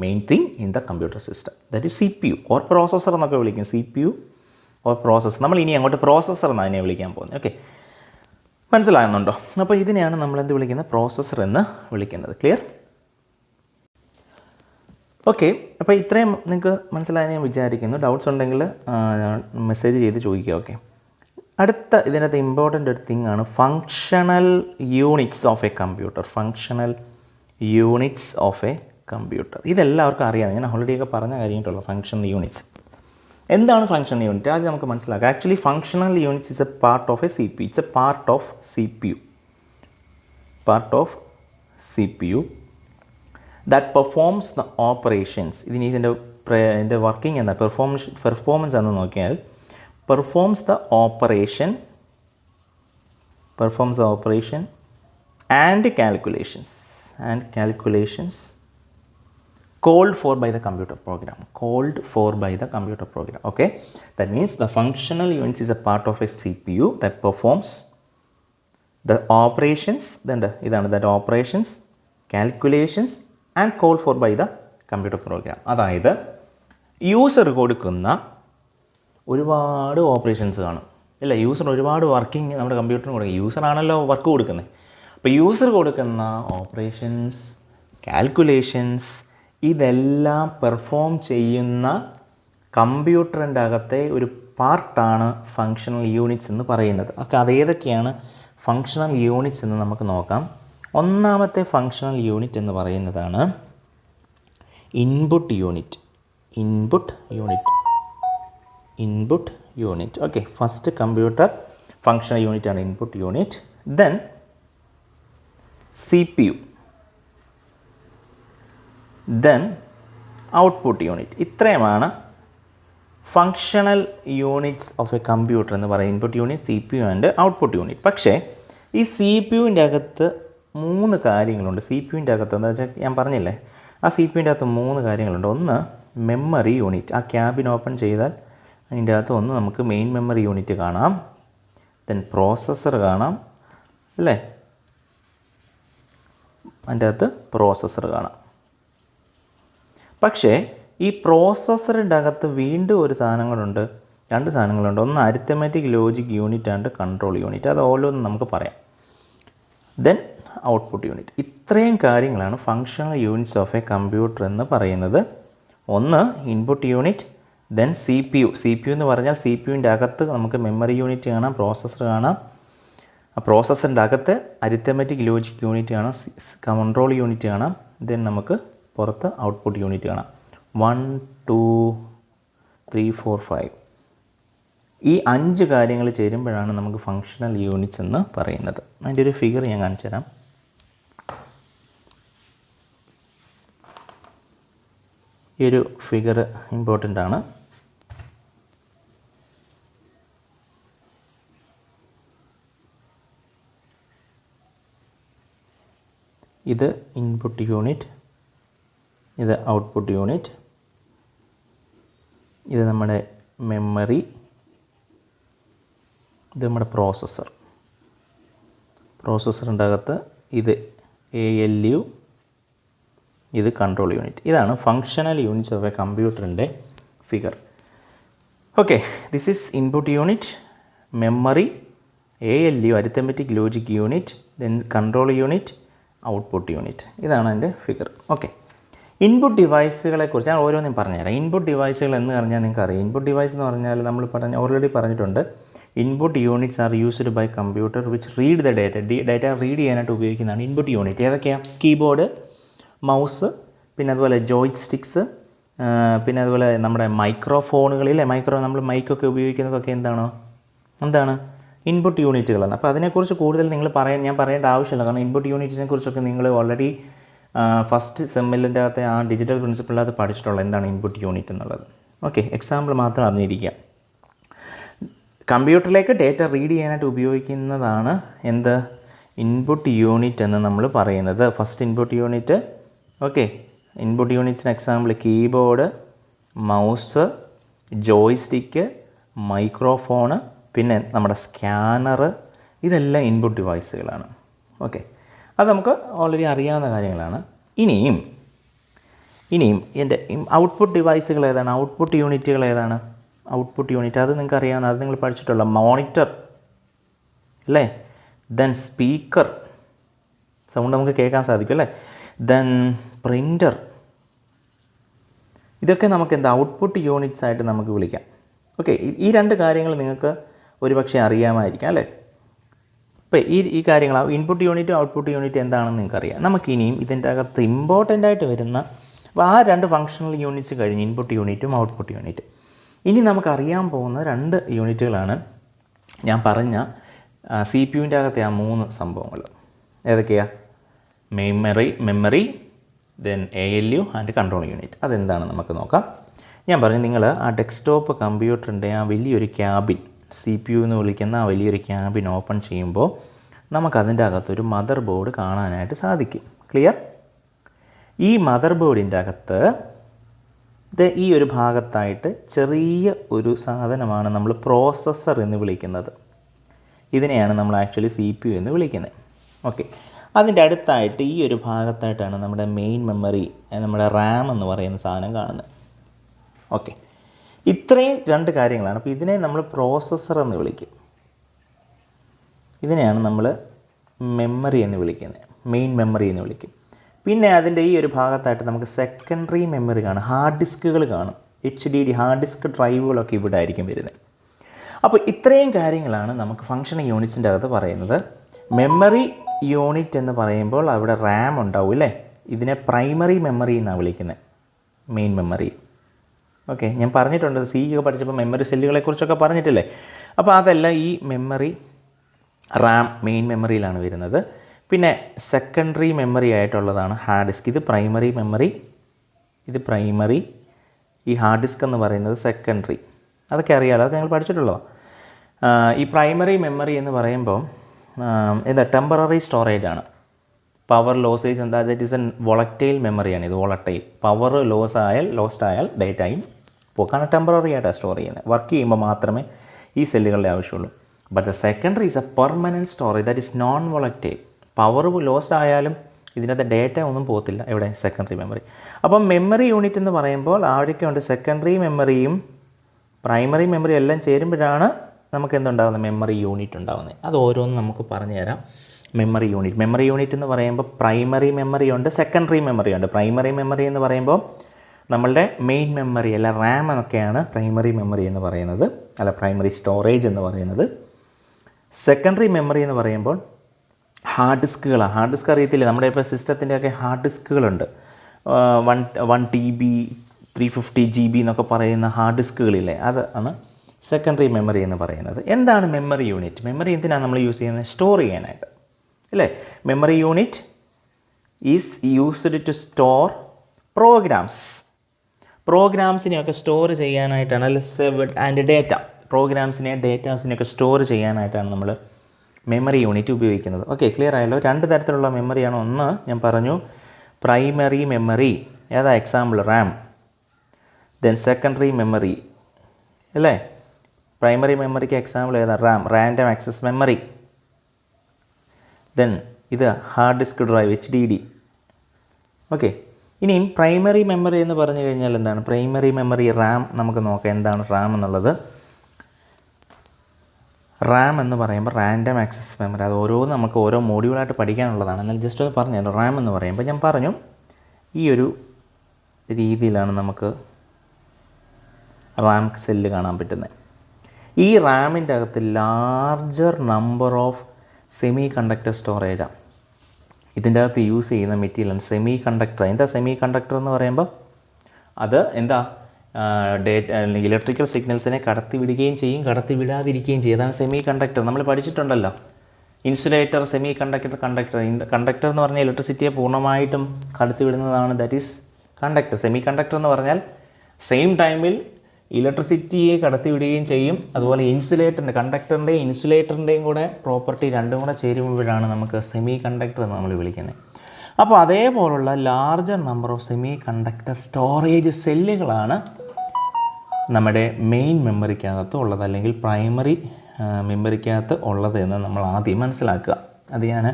main thing in the computer system. That is CPU or processor എന്നൊക്കെ വിളിക്കും. CPU or processor. നമ്മൾ ഇനി അങ്ങോട്ട് പ്രോസസ്സർ എന്നാണ് അതിനെ വിളിക്കാൻ പോകുന്നത്. ഓക്കെ, മനസ്സിലാകുന്നുണ്ടോ? അപ്പോൾ ഇതിനെയാണ് നമ്മളെന്ത് വിളിക്കുന്നത്? പ്രോസസ്സർ എന്ന് വിളിക്കുന്നത്. ക്ലിയർ? ഓക്കെ, അപ്പോൾ ഇത്രയും നിങ്ങൾക്ക് മനസ്സിലായെന്ന് ഞാൻ വിചാരിക്കുന്നു. ഡൗട്ട്സ് ഉണ്ടെങ്കിൽ മെസ്സേജ് ചെയ്ത് ചോദിക്കുക. ഓക്കെ, അടുത്ത ഇതിനകത്ത് ഇമ്പോർട്ടൻ്റ് ഒരു തിങ് ആണ് functional units of a computer. Functional units of a computer ഇതെല്ലാവർക്കും അറിയാം. ഞാൻ ഓൾറെഡിയൊക്കെ പറഞ്ഞ കാര്യമായിട്ടുള്ള ഫങ്ഷണൽ യൂണിറ്റ്സ്. എന്താണ് ഫങ്ഷണൽ യൂണിറ്റ്? ആദ്യം നമുക്ക് മനസ്സിലാക്കാം. Actually functional units is A part of A CPU. It's A part of CPU that performs the operations. ഇതിൻ്റെ വർക്കിംഗ് എന്താ, പെർഫോമൻസ് എന്ന് നോക്കിയാൽ performs the operation and calculations called for by the computer program. Okay, that means the functional unit is a part of a CPU that performs the operations, that operations, calculations and called for by the computer program. അതായത് user കൊടുക്കുന്ന ഒരുപാട് operations കാണും ഇല്ല, user ഒരുപാട് working നമ്മുടെ കമ്പ്യൂട്ടറിന് കൊടുക്കും. യൂസറാണല്ലോ work കൊടുക്കുന്നത്. അപ്പോൾ യൂസർ കൊടുക്കുന്ന ഓപ്പറേഷൻസ്, കാൽക്കുലേഷൻസ് ഇതെല്ലാം പെർഫോം ചെയ്യുന്ന കമ്പ്യൂട്ടറിൻ്റെ അകത്തെ ഒരു പാർട്ടാണ് ഫങ്ഷണൽ യൂണിറ്റ്സ് എന്ന് പറയുന്നത്. അപ്പോൾ അതേതൊക്കെയാണ് ഫങ്ഷണൽ യൂണിറ്റ്സ് എന്ന് നമുക്ക് നോക്കാം. ഒന്നാമത്തെ ഫങ്ഷണൽ യൂണിറ്റ് എന്ന് പറയുന്നതാണ് input unit. Okay, first computer functional unit ആണ് input unit. Then CPU, then output unit. ഇത്രയുമാണ് functional units of a computer എന്ന് പറയും. Input unit, CPU and output unit. പക്ഷേ ഈ CPUവിൻ്റെ അകത്ത് 3 കാര്യങ്ങളുണ്ട്. CPUവിൻ്റെ അകത്ത് എന്താ വെച്ചാൽ ഞാൻ പറഞ്ഞില്ലേ, ആ CPUവിൻ്റെ അകത്ത് 3 കാര്യങ്ങളുണ്ട്. ഒന്ന് മെമ്മറി യൂണിറ്റ്. ആ ക്യാബിൻ ഓപ്പൺ ചെയ്താൽ അതിൻ്റെ അകത്ത് ഒന്ന് നമുക്ക് മെയിൻ മെമ്മറി യൂണിറ്റ് കാണാം. ദെൻ പ്രോസസ്സർ കാണാം അല്ലേ, അതിൻ്റെ അകത്ത് പ്രോസസ്സർ കാണാം. പക്ഷേ ഈ പ്രോസസ്സറിൻ്റെ അകത്ത് വീണ്ടും ഒരു സാധനങ്ങളുണ്ട്, 2 സാധനങ്ങളുണ്ട്. ഒന്ന് arithmetic logic unit and control unit. അത് ഓരോന്നും നമുക്ക് പറയാം. Then output unit. ഇത്രയും കാര്യങ്ങളാണ് functional units of a computer എന്ന് പറയുന്നത്. ഒന്ന് input unit, then C P U. C P U എന്ന് പറഞ്ഞാൽ സി പി യുവിൻ്റെ അകത്ത് നമുക്ക് മെമ്മറി യൂണിറ്റ് കാണാം, പ്രോസസ്സർ കാണാം. ആ പ്രോസസ്സറിൻ്റെ അകത്ത് അരിത്തമെറ്റിക് ലോജിക് യൂണിറ്റ് കാണാം, കൺട്രോൾ യൂണിറ്റ് കാണാം. ദെൻ നമുക്ക് പുറത്ത് ഔട്ട്പുട്ട് യൂണിറ്റ് കാണാം. 1 2 3 4 5. ഈ 5 കാര്യങ്ങൾ ചേരുമ്പോഴാണ് നമുക്ക് ഫങ്ഷണൽ യൂണിറ്റ്സ് എന്ന് പറയുന്നത്. അതിൻ്റെ ഒരു ഫിഗർ ഞാൻ കാണിച്ചു തരാം. ഈ ഒരു ഫിഗർ ഇമ്പോർട്ടൻ്റ് ആണ്. ഇത് ഇൻപുട്ട് യൂണിറ്റ്, ഇത് ഔട്ട്പുട്ട് യൂണിറ്റ്, ഇത് നമ്മുടെ മെമ്മറി, ഇത് നമ്മുടെ പ്രോസസ്സറിൻ്റെ അകത്ത് ഇത് ALU, ഇത് കൺട്രോൾ യൂണിറ്റ്. ഇതാണ് ഫങ്ഷണൽ യൂണിറ്റ്സ് ഓഫ് എ കമ്പ്യൂട്ടറിൻ്റെ figure. Okay, this is input unit, memory, ALU arithmetic logic unit, then control unit, output unit. ഇതാണ് അതിൻ്റെ ഫിഗർ. ഓക്കെ, ഇൻപുട്ട് ഡിവൈസുകളെക്കുറിച്ച് ഞാൻ ഓരോന്നും പറഞ്ഞുതരാം. ഇൻപുട്ട് ഡിവൈസുകൾ എന്ന് പറഞ്ഞാൽ നിങ്ങൾക്കറിയാം. ഇൻപുട്ട് ഡിവൈസ് എന്ന് പറഞ്ഞാൽ നമ്മൾ ഓൾറെഡി പറഞ്ഞിട്ടുണ്ട്. Input units are used by computer which read the data read ചെയ്യാനായിട്ട് ഉപയോഗിക്കുന്നതാണ് ഇൻപുട്ട് യൂണിറ്റ്. ഏതൊക്കെയാണ്? കീബോർഡ്, മൗസ്, പിന്നെ അതുപോലെ ജോയ്സ്റ്റിക്സ്, പിന്നെ അതുപോലെ നമ്മുടെ മൈക്രോഫോണുകളിലെ നമ്മൾ മൈക്കൊക്കെ ഉപയോഗിക്കുന്നതൊക്കെ എന്താണ് ഇൻപുട്ട് യൂണിറ്റുകളാണ്. അപ്പോൾ അതിനെക്കുറിച്ച് കൂടുതൽ ഞാൻ പറയേണ്ട ആവശ്യമില്ല. കാരണം ഇൻപുട്ട് യൂണിറ്റിനെ കുറിച്ചൊക്കെ നിങ്ങൾ ഓൾറെഡി ഫസ്റ്റ് സെമ്മിലിൻ്റെ അകത്തെ ആ ഡിജിറ്റൽ പ്രിൻസിപ്പിളിനകത്ത് പഠിച്ചിട്ടുള്ള എന്താണ് ഇൻപുട്ട് യൂണിറ്റ് എന്നുള്ളത്. ഓക്കെ, എക്സാമ്പിൾ മാത്രം അറിഞ്ഞിരിക്കുക. കമ്പ്യൂട്ടറിലേക്ക് ഡേറ്റ റീഡ് ചെയ്യാനായിട്ട് ഉപയോഗിക്കുന്നതാണ് എന്ത്? ഇൻപുട്ട് യൂണിറ്റ് എന്ന് നമ്മൾ പറയുന്നത്. First input unit. Okay, input യൂണിറ്റ്സിന് example keyboard, mouse, joystick, microphone, പിന്നെ നമ്മുടെ സ്കാനർ, ഇതെല്ലാം ഇൻപുട്ട് ഡിവൈസുകളാണ്. ഓക്കെ, അത് നമുക്ക് ഓൾറെഡി അറിയാവുന്ന കാര്യങ്ങളാണ്. ഇനിയും എൻ്റെ ഔട്ട്പുട്ട് ഡിവൈസുകൾ ഏതാണ്? ഔട്ട്പുട്ട് യൂണിറ്റുകൾ ഏതാണ്? ഔട്ട്പുട്ട് യൂണിറ്റ് അത് നിങ്ങൾക്ക് അറിയാവുന്ന, അത് നിങ്ങൾ പഠിച്ചിട്ടുള്ള മോണിറ്റർ അല്ലേ, ദെൻ സ്പീക്കർ, സൗണ്ട് നമുക്ക് കേൾക്കാൻ സാധിക്കും അല്ലേ, ദെൻ പ്രിൻ്റർ. ഇതൊക്കെ നമുക്ക് ഔട്ട്പുട്ട് യൂണിറ്റ്സ് ആയിട്ട് നമുക്ക് വിളിക്കാം. ഓക്കെ, ഈ 2 കാര്യങ്ങൾ നിങ്ങൾക്ക് ഒരുപക്ഷെ അറിയാമായിരിക്കാം അല്ലേ. അപ്പോൾ ഈ കാര്യങ്ങൾ ഇൻപുട്ട് യൂണിറ്റും ഔട്ട്പുട്ട് യൂണിറ്റ് എന്താണെന്ന് നിങ്ങൾക്കറിയാം. നമുക്കിനിയും ഇതിൻ്റെ അകത്ത് ഇമ്പോർട്ടൻ്റ് ആയിട്ട് വരുന്ന അപ്പോൾ ആ 2 ഫങ്ഷണൽ യൂണിറ്റ്സ് കഴിഞ്ഞ് ഇൻപുട്ട് യൂണിറ്റും ഔട്ട്പുട്ട് യൂണിറ്റ്. ഇനി നമുക്കറിയാൻ പോകുന്ന 2 യൂണിറ്റുകളാണ് ഞാൻ പറഞ്ഞ സി പി യുവിൻ്റെ അകത്തെ ആ 3 സംഭവങ്ങൾ. ഏതൊക്കെയാണ്? Memory, then ALU and control unit. അതെന്താണ് നമുക്ക് നോക്കാം. ഞാൻ പറഞ്ഞു, നിങ്ങൾ ആ ഡെസ്ക്ടോപ്പ് കമ്പ്യൂട്ടറിൻ്റെ ആ വലിയൊരു ക്യാബിൻ, സി പി യു എന്ന് വിളിക്കുന്ന ആ വലിയൊരു ക്യാബിൻ ഓപ്പൺ ചെയ്യുമ്പോൾ നമുക്കതിൻ്റെ അകത്തൊരു മദർ ബോർഡ് കാണാനായിട്ട് സാധിക്കും. ക്ലിയർ? ഈ മദർ ബോർഡിൻ്റെ അകത്ത് ഈ ഒരു ഭാഗത്തായിട്ട് ചെറിയ ഒരു സാധനമാണ് നമ്മൾ പ്രോസസ്സർ എന്ന് വിളിക്കുന്നത്. ഇതിനെയാണ് നമ്മൾ ആക്ച്വലി സി പി യു എന്ന് വിളിക്കുന്നത്. ഓക്കെ, അതിൻ്റെ അടുത്തായിട്ട് ഈ ഒരു ഭാഗത്തായിട്ടാണ് നമ്മുടെ മെയിൻ മെമ്മറി, നമ്മുടെ റാം എന്ന് പറയുന്ന സാധനം കാണുന്നത്. ഓക്കെ, ഇത്രയും 2 കാര്യങ്ങളാണ്. അപ്പോൾ ഇതിനെ നമ്മൾ പ്രോസസ്സർ എന്ന് വിളിക്കും. ഇതിനെയാണ് നമ്മൾ മെമ്മറി എന്ന് വിളിക്കുന്നത്, മെയിൻ മെമ്മറി എന്ന് വിളിക്കും. പിന്നെ അതിൻ്റെ ഈ ഒരു ഭാഗത്തായിട്ട് നമുക്ക് സെക്കൻഡറി മെമ്മറി കാണും, ഹാർഡ് ഡിസ്കുകൾ കാണും, HDD ഹാർഡ് ഡിസ്ക് ഡ്രൈവുകളൊക്കെ ഇവിടെ ആയിരിക്കും വരുന്നത്. അപ്പോൾ ഇത്രയും കാര്യങ്ങളാണ് നമുക്ക് ഫങ്ഷണൽ യൂണിറ്റ്സിൻ്റെ അകത്ത് പറയുന്നത്. മെമ്മറി യൂണിറ്റ് എന്ന് പറയുമ്പോൾ അവിടെ റാം ഉണ്ടാവും അല്ലേ. ഇതിനെ പ്രൈമറി മെമ്മറി എന്നാണ് വിളിക്കുന്നത്, മെയിൻ മെമ്മറി. ഓക്കെ, ഞാൻ പറഞ്ഞിട്ടുണ്ട്, സി ഒക്കെ പഠിച്ചപ്പോൾ മെമ്മറി സെല്ലുകളെക്കുറിച്ചൊക്കെ പറഞ്ഞിട്ടില്ലേ. അപ്പോൾ അതെല്ലാം ഈ മെമ്മറി റാം മെയിൻ മെമ്മറിയിലാണ് വരുന്നത്. പിന്നെ സെക്കൻഡറി മെമ്മറി ആയിട്ടുള്ളതാണ് ഹാർഡ് ഡിസ്ക്. ഇത് പ്രൈമറി മെമ്മറി, ഇത് പ്രൈമറി. ഈ ഹാർഡ് ഡിസ്ക് എന്ന് പറയുന്നത് സെക്കൻഡറി. അതൊക്കെ അറിയാമല്ലോ, അതൊക്കെ ഞങ്ങൾ പഠിച്ചിട്ടുള്ളതാണ്. ഈ പ്രൈമറി മെമ്മറി എന്ന് പറയുമ്പോൾ ടെമ്പററി സ്റ്റോറേജ് ആണ്. പവർ ലോസേജ് ദാറ്റ് ഈസ് എൻ വോളറ്റൈൽ മെമ്മറിയാണ്. ഇത് വോളറ്റൈൽ. പവർ ലോസ്റ്റ് ആയാൽ ഡേറ്റയും കാരണം ടെമ്പററി ആയിട്ടാണ് സ്റ്റോർ ചെയ്യുന്നത്. വർക്ക് ചെയ്യുമ്പോൾ മാത്രമേ ഈ സെല്ലുകളുടെ ആവശ്യമുള്ളൂ. But the secondary is A permanent storage that is known volatile. Power lost ആയാലും ഇതിനകത്ത് ഡേറ്റ ഒന്നും പോകത്തില്ല. എവിടെ? Secondary memory. അപ്പം മെമ്മറി യൂണിറ്റ് എന്ന് പറയുമ്പോൾ ആരൊക്കെയുണ്ട്? സെക്കൻഡറി മെമ്മറിയും പ്രൈമറി മെമ്മറി എല്ലാം ചേരുമ്പോഴാണ് നമുക്ക് എന്തുണ്ടാകുന്നത്? മെമ്മറി യൂണിറ്റ് ഉണ്ടാകുന്നത്. അത് ഓരോന്നും നമുക്ക് പറഞ്ഞു തരാം. മെമ്മറി യൂണിറ്റ് എന്ന് പറയുമ്പോൾ പ്രൈമറി മെമ്മറി ഉണ്ട്, സെക്കൻഡറി മെമ്മറി ഉണ്ട്. പ്രൈമറി മെമ്മറി എന്ന് പറയുമ്പോൾ നമ്മളുടെ മെയിൻ മെമ്മറി അല്ല റാം എന്നൊക്കെയാണ് പ്രൈമറി മെമ്മറി എന്ന് പറയുന്നത്, അല്ല പ്രൈമറി സ്റ്റോറേജ് എന്ന് പറയുന്നത്. സെക്കൻഡറി മെമ്മറി എന്ന് പറയുമ്പോൾ ഹാർഡ് ഡിസ്കുകളാണ്. ഹാർഡ് ഡിസ്ക് അറിയത്തില്ല, നമ്മുടെ ഇപ്പോൾ സിസ്റ്റത്തിൻ്റെയൊക്കെ ഹാർഡ് ഡിസ്കുകളുണ്ട്. 1 TB 350 GB എന്നൊക്കെ പറയുന്ന ഹാർഡ് ഡിസ്കുകളില്ലേ, അതാണ് സെക്കൻഡറി മെമ്മറി എന്ന് പറയുന്നത്. എന്താണ് മെമ്മറി യൂണിറ്റ്? മെമ്മറി എന്തിനാണ് നമ്മൾ യൂസ് ചെയ്യുന്നത്? സ്റ്റോർ ചെയ്യാനായിട്ട് അല്ലേ. Memory unit is used to store പ്രോഗ്രാംസിനെയൊക്കെ സ്റ്റോർ ചെയ്യാനായിട്ടാണ്, അല്ല ആൻഡ് ഡേറ്റാസിനെയൊക്കെ സ്റ്റോർ ചെയ്യാനായിട്ടാണ് നമ്മൾ മെമ്മറി യൂണിറ്റ് ഉപയോഗിക്കുന്നത്. ഓക്കെ, ക്ലിയർ ആയല്ലോ. 2 തരത്തിലുള്ള മെമ്മറിയാണ്. ഒന്ന് ഞാൻ പറഞ്ഞു പ്രൈമറി മെമ്മറി, ഏതാ example RAM. Then secondary memory അല്ലേ, പ്രൈമറി മെമ്മറിക്ക് എക്സാമ്പിൾ ഏതാ RAM, random access memory. Then ഇത് hard disk drive HDD. Okay, ഇനിയും പ്രൈമറി മെമ്മറി എന്ന് പറഞ്ഞു കഴിഞ്ഞാൽ എന്താണ്? Primary memory RAM. നമുക്ക് നോക്കാം എന്താണ് റാം എന്നുള്ളത്. റാം എന്ന് പറയുമ്പോൾ റാൻഡം ആക്സസ് മെമ്മറി, അത് നമുക്ക് ഓരോ മോഡ്യൂളായിട്ട് പഠിക്കാനുള്ളതാണ്. എന്നാൽ ജസ്റ്റ് ഒന്ന് പറഞ്ഞു, റാം എന്ന് പറയുമ്പോൾ ഞാൻ പറഞ്ഞു ഈ ഒരു രീതിയിലാണ് നമുക്ക് റാം സെല്ല് കാണാൻ പറ്റുന്നത്. ഈ റാമിൻ്റെ അകത്ത് larger number of semi conductor സ്റ്റോറേജാണ്. ഇതിൻ്റെ അകത്ത് യൂസ് ചെയ്യുന്ന മെറ്റീരിയലാണ് സെമി കണ്ടക്ടർ. എന്താ സെമി കണ്ടക്ടർ എന്ന് പറയുമ്പോൾ അത് എന്താ അല്ലെങ്കിൽ ഇലക്ട്രിക്കൽ സിഗ്നൽസിനെ കടത്തിവിടുകയും ചെയ്യും, കടത്തിവിടാതിരിക്കുകയും ചെയ്യും. അതാണ് സെമി കണ്ടക്ടർ. നമ്മൾ പഠിച്ചിട്ടുണ്ടല്ലോ, ഇൻസുലേറ്റർ, സെമി കണ്ടക്ടർ, കണ്ടക്ടർ എന്ന് പറഞ്ഞാൽ ഇലക്ട്രിസിറ്റിയെ പൂർണ്ണമായിട്ടും കടത്തിവിടുന്നതാണ്, that is conductor. Semi conductor എന്ന് പറഞ്ഞാൽ സെയിം ടൈമിൽ ഇലക്ട്രിസിറ്റിയെ കടത്തിവിടുകയും ചെയ്യും. അതുപോലെ കണ്ടക്ടറിൻ്റെയും ഇൻസുലേറ്ററിൻ്റെയും കൂടെ പ്രോപ്പർട്ടി രണ്ടും കൂടെ ചേരുമ്പോഴാണ് നമുക്ക് സെമി കണ്ടക്ടർ എന്ന് നമ്മൾ വിളിക്കുന്നത്. അപ്പോൾ അതേപോലുള്ള larger number of semi conductor storage സെല്ലുകളാണ് നമ്മുടെ മെയിൻ മെമ്മറിക്കകത്ത് ഉള്ളത്, അല്ലെങ്കിൽ പ്രൈമറി മെമ്മറിക്കകത്ത് ഉള്ളത് എന്ന് നമ്മൾ ആദ്യം മനസ്സിലാക്കുക. അത് ഞാൻ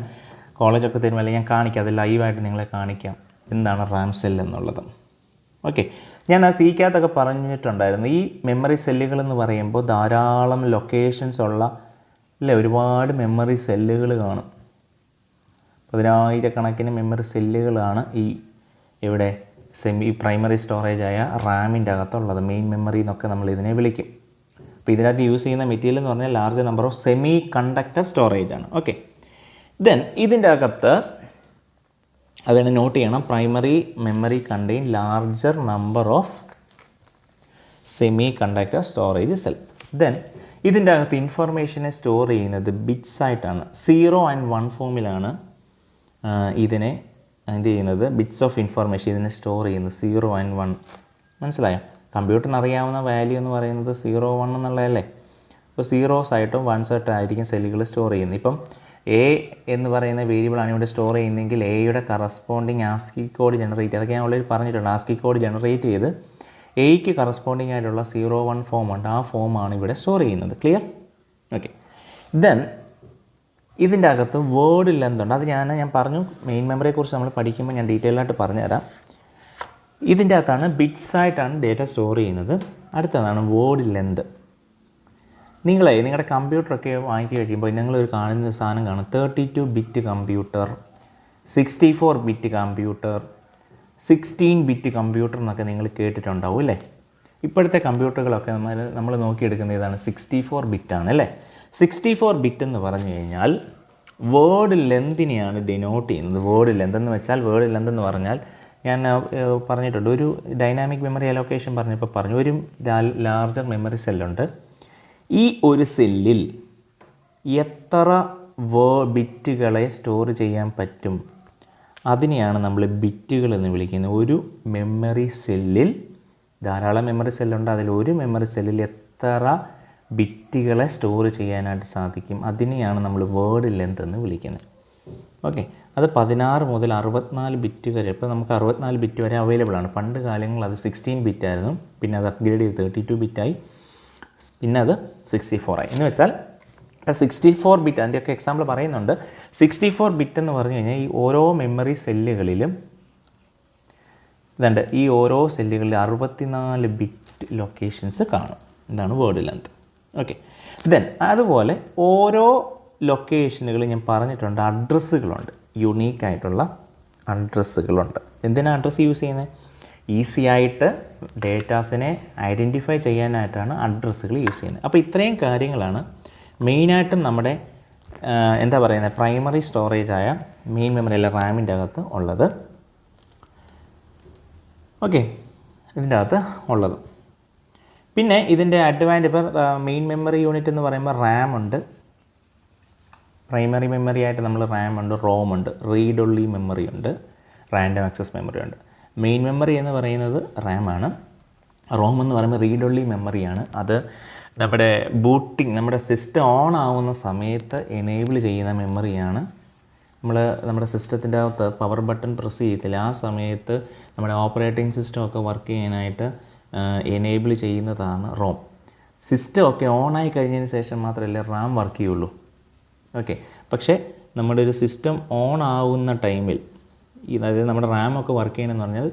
കോളേജൊക്കെ തരുമ്പോൾ അല്ലെങ്കിൽ ഞാൻ കാണിക്കാം, അത് ലൈവായിട്ട് നിങ്ങളെ കാണിക്കാം എന്താണ് റാം സെൽ എന്നുള്ളത്. ഓക്കെ, ഞാൻ ആ സിക്കകത്തൊക്കെ പറഞ്ഞിട്ടുണ്ടായിരുന്നു. ഈ മെമ്മറി സെല്ലുകൾ എന്ന് പറയുമ്പോൾ ധാരാളം ലൊക്കേഷൻസ് ഉള്ള അല്ലേ, ഒരുപാട് മെമ്മറി സെല്ലുകൾ കാണും. 10,000 മെമ്മറി സെല്ലുകളാണ് ഇവിടെ പ്രൈമറി സ്റ്റോറേജായ റാമിൻ്റെ അകത്തുള്ളത്. മെയിൻ മെമ്മറി എന്നൊക്കെ നമ്മൾ ഇതിനെ വിളിക്കും. അപ്പോൾ ഇതിനകത്ത് യൂസ് ചെയ്യുന്ന മെറ്റീരിയൽ എന്ന് പറഞ്ഞാൽ large number of semi conductor സ്റ്റോറേജാണ്. ഓക്കെ, ദെൻ ഇതിൻ്റെ അകത്ത് അതാണ് നോട്ട് ചെയ്യണം, primary memory contain larger number of semi conductor storage cell. Then ഇതിൻ്റെ അകത്ത് ഇൻഫർമേഷനെ സ്റ്റോർ ചെയ്യുന്നത് ബിറ്റ്സ് ആയിട്ടാണ്. 0 and 1 ഫോമിലാണ് ഇതിനെ എന്ത് ചെയ്യുന്നത്, ബിറ്റ്സ് ഓഫ് ഇൻഫർമേഷൻ ഇതിനെ സ്റ്റോർ ചെയ്യുന്നത് 0 and 1. മനസ്സിലായോ? കമ്പ്യൂട്ടറിന് അറിയാവുന്ന വാല്യൂ എന്ന് പറയുന്നത് 0, 1 എന്നുള്ളതല്ലേ. അപ്പോൾ 0s ആയിട്ടും 1s ആയിട്ടും ആയിരിക്കും സെല്ലുകൾ സ്റ്റോർ ചെയ്യുന്നത്. ഇപ്പം എ എന്ന് പറയുന്ന വേരിയബിളാണ് ഇവിടെ സ്റ്റോർ ചെയ്യുന്നതെങ്കിൽ എയുടെ കറസ്പോണ്ടിങ് ആസ്കി കോഡ് ജനറേറ്റ്, അതൊക്കെ ഞാൻ ഓൾറെഡി പറഞ്ഞിട്ടുണ്ട്. ആസ്കി കോഡ് ജനറേറ്റ് ചെയ്ത് എയ്ക്ക് കറസ്പോണ്ടിങ് ആയിട്ടുള്ള 0, 1 ഫോം ഉണ്ട്, ആ ഫോമാണ് ഇവിടെ സ്റ്റോർ ചെയ്യുന്നത്. ക്ലിയർ? ഓക്കെ, ദെൻ ഇതിൻ്റെ അകത്ത് വേർഡ് ലെന്ത് ഉണ്ട്. അത് ഞാൻ പറഞ്ഞു, മെയിൻ മെമ്മറിയെക്കുറിച്ച് നമ്മൾ പഠിക്കുമ്പോൾ ഞാൻ ഡീറ്റെയിൽ ആയിട്ട് പറഞ്ഞുതരാം. ഇതിൻ്റെ അകത്താണ് ബിറ്റ്സ് ആയിട്ടാണ് ഡേറ്റ സ്റ്റോർ ചെയ്യുന്നത്. അടുത്തതാണ് വേർഡ് ലെന്ത്. നിങ്ങളുടെ കമ്പ്യൂട്ടറൊക്കെ വാങ്ങിക്കി കഴിയുമ്പോൾ നിങ്ങളൊരു കാണുന്ന സാധനം കാണും, 32 bit computer, 64 bit computer, 16 bit computer എന്നൊക്കെ നിങ്ങൾ കേട്ടിട്ടുണ്ടാവും അല്ലേ. ഇപ്പോഴത്തെ കമ്പ്യൂട്ടറുകളൊക്കെ നമ്മൾ നോക്കിയെടുക്കുന്ന ഇതാണ് 64 ബിറ്റാണ് അല്ലേ. 64 ബിറ്റ് എന്ന് പറഞ്ഞു കഴിഞ്ഞാൽ വേർഡ് ലെന്തിനെയാണ് ഡിനോട്ട് ചെയ്യുന്നത്. വേർഡ് ലെന്ത് എന്ന് വെച്ചാൽ, വേർഡ് ലെന്ത് എന്ന് പറഞ്ഞാൽ ഞാൻ പറഞ്ഞിട്ടുണ്ട്, ഒരു ഡൈനാമിക് മെമ്മറി അലോക്കേഷൻ പറഞ്ഞപ്പോൾ പറഞ്ഞു, ഒരു ലാർജർ മെമ്മറി സെല്ലുണ്ട്. ഈ ഒരു സെല്ലിൽ എത്ര ബിറ്റുകളെ സ്റ്റോർ ചെയ്യാൻ പറ്റും, അതിനെയാണ് നമ്മൾ ബിറ്റുകൾ എന്ന് വിളിക്കുന്നത്. ഒരു മെമ്മറി സെല്ലിൽ ധാരാളം മെമ്മറി സെല്ലുണ്ട്, അതിൽ ഒരു മെമ്മറി സെല്ലിൽ എത്ര ബിറ്റുകളെ സ്റ്റോർ ചെയ്യാനായിട്ട് സാധിക്കും, അതിനെയാണ് നമ്മൾ വേർഡ് ലെന്ത് എന്ന് വിളിക്കുന്നത്. ഓക്കെ, അത് 16 മുതൽ 64 ബിറ്റ് വരെ. ഇപ്പോൾ നമുക്ക് 64 ബിറ്റ് വരെ അവൈലബിൾ ആണ്. പണ്ട് കാലങ്ങളിൽ അത് 16 ബിറ്റ് ആയിരുന്നു, പിന്നെ അത് അപ്ഗ്രേഡ് ചെയ്ത് 32 ബിറ്റായി, പിന്നെ അത് 64 ആയി. എന്ന് വെച്ചാൽ 64 ബിറ്റ്, അതിൻ്റെയൊക്കെ എക്സാമ്പിൾ പറയുന്നുണ്ട്. 64 ബിറ്റ് എന്ന് പറഞ്ഞു കഴിഞ്ഞാൽ ഈ ഓരോ മെമ്മറി സെല്ലുകളിലും ഇതുണ്ട്, ഈ ഓരോ സെല്ലുകളിൽ 64 ബിറ്റ് ലൊക്കേഷൻസ് കാണും. ഇതാണ് വേർഡ് ലെന്ത്. ഓക്കെ, ദെൻ അതുപോലെ ഓരോ ലൊക്കേഷനുകൾ ഞാൻ പറഞ്ഞിട്ടുണ്ട്, അഡ്രസ്സുകളുണ്ട്, യുണീക്കായിട്ടുള്ള അഡ്രസ്സുകളുണ്ട്. എന്തിനാണ് അഡ്രസ്സ് യൂസ് ചെയ്യുന്നത്? ഈസി ആയിട്ട് ഡേറ്റാസിനെ ഐഡൻറ്റിഫൈ ചെയ്യാനായിട്ടാണ് അഡ്രസ്സുകൾ യൂസ് ചെയ്യുന്നത്. അപ്പോൾ ഇത്രയും കാര്യങ്ങളാണ് മെയിനായിട്ടും നമ്മുടെ എന്താ പറയുന്നത് പ്രൈമറി സ്റ്റോറേജായ മെയിൻ മെമ്മറി അല്ല റാമിൻ്റെ അകത്ത് ഉള്ളത്. ഓക്കെ, ഇതിൻ്റെ അകത്ത് ഉള്ളത്. പിന്നെ ഇതിൻ്റെ അഡ്വാൻറ്റേജ്, ഇപ്പോൾ മെയിൻ മെമ്മറി യൂണിറ്റ് എന്ന് പറയുമ്പോൾ റാം ഉണ്ട്, പ്രൈമറി മെമ്മറി ആയിട്ട് നമ്മൾ റാം ഉണ്ട്, റോം ഉണ്ട്, റീഡ് ഒൺലി മെമ്മറി ഉണ്ട്, റാൻഡം ആക്സസ് മെമ്മറി ഉണ്ട്. മെയിൻ മെമ്മറി എന്ന് പറയുന്നത് റാമാണ്, റോം എന്ന് പറയുമ്പോൾ റീഡ് ഒൺലി മെമ്മറിയാണ്. അത് നമ്മുടെ നമ്മുടെ സിസ്റ്റം ഓൺ ആവുന്ന സമയത്ത് എനേബിൾ ചെയ്യുന്ന മെമ്മറിയാണ്. നമ്മുടെ സിസ്റ്റത്തിൻ്റെ അകത്ത് പവർ ബട്ടൺ പ്രസ് ചെയ്യത്തില്ല, ആ സമയത്ത് നമ്മുടെ ഓപ്പറേറ്റിംഗ് സിസ്റ്റമൊക്കെ വർക്ക് ചെയ്യാനായിട്ട് എനേബിൾ ചെയ്യുന്നതാണ് റോം. സിസ്റ്റം ഒക്കെ ഓണായി കഴിഞ്ഞതിന് ശേഷം മാത്രമല്ലേ റാം വർക്ക് ചെയ്യുള്ളൂ. ഓക്കെ, പക്ഷേ നമ്മുടെ ഒരു സിസ്റ്റം ഓൺ ആവുന്ന ടൈമിൽ, അതായത് നമ്മുടെ റാമൊക്കെ വർക്ക് ചെയ്യണമെന്ന് പറഞ്ഞാൽ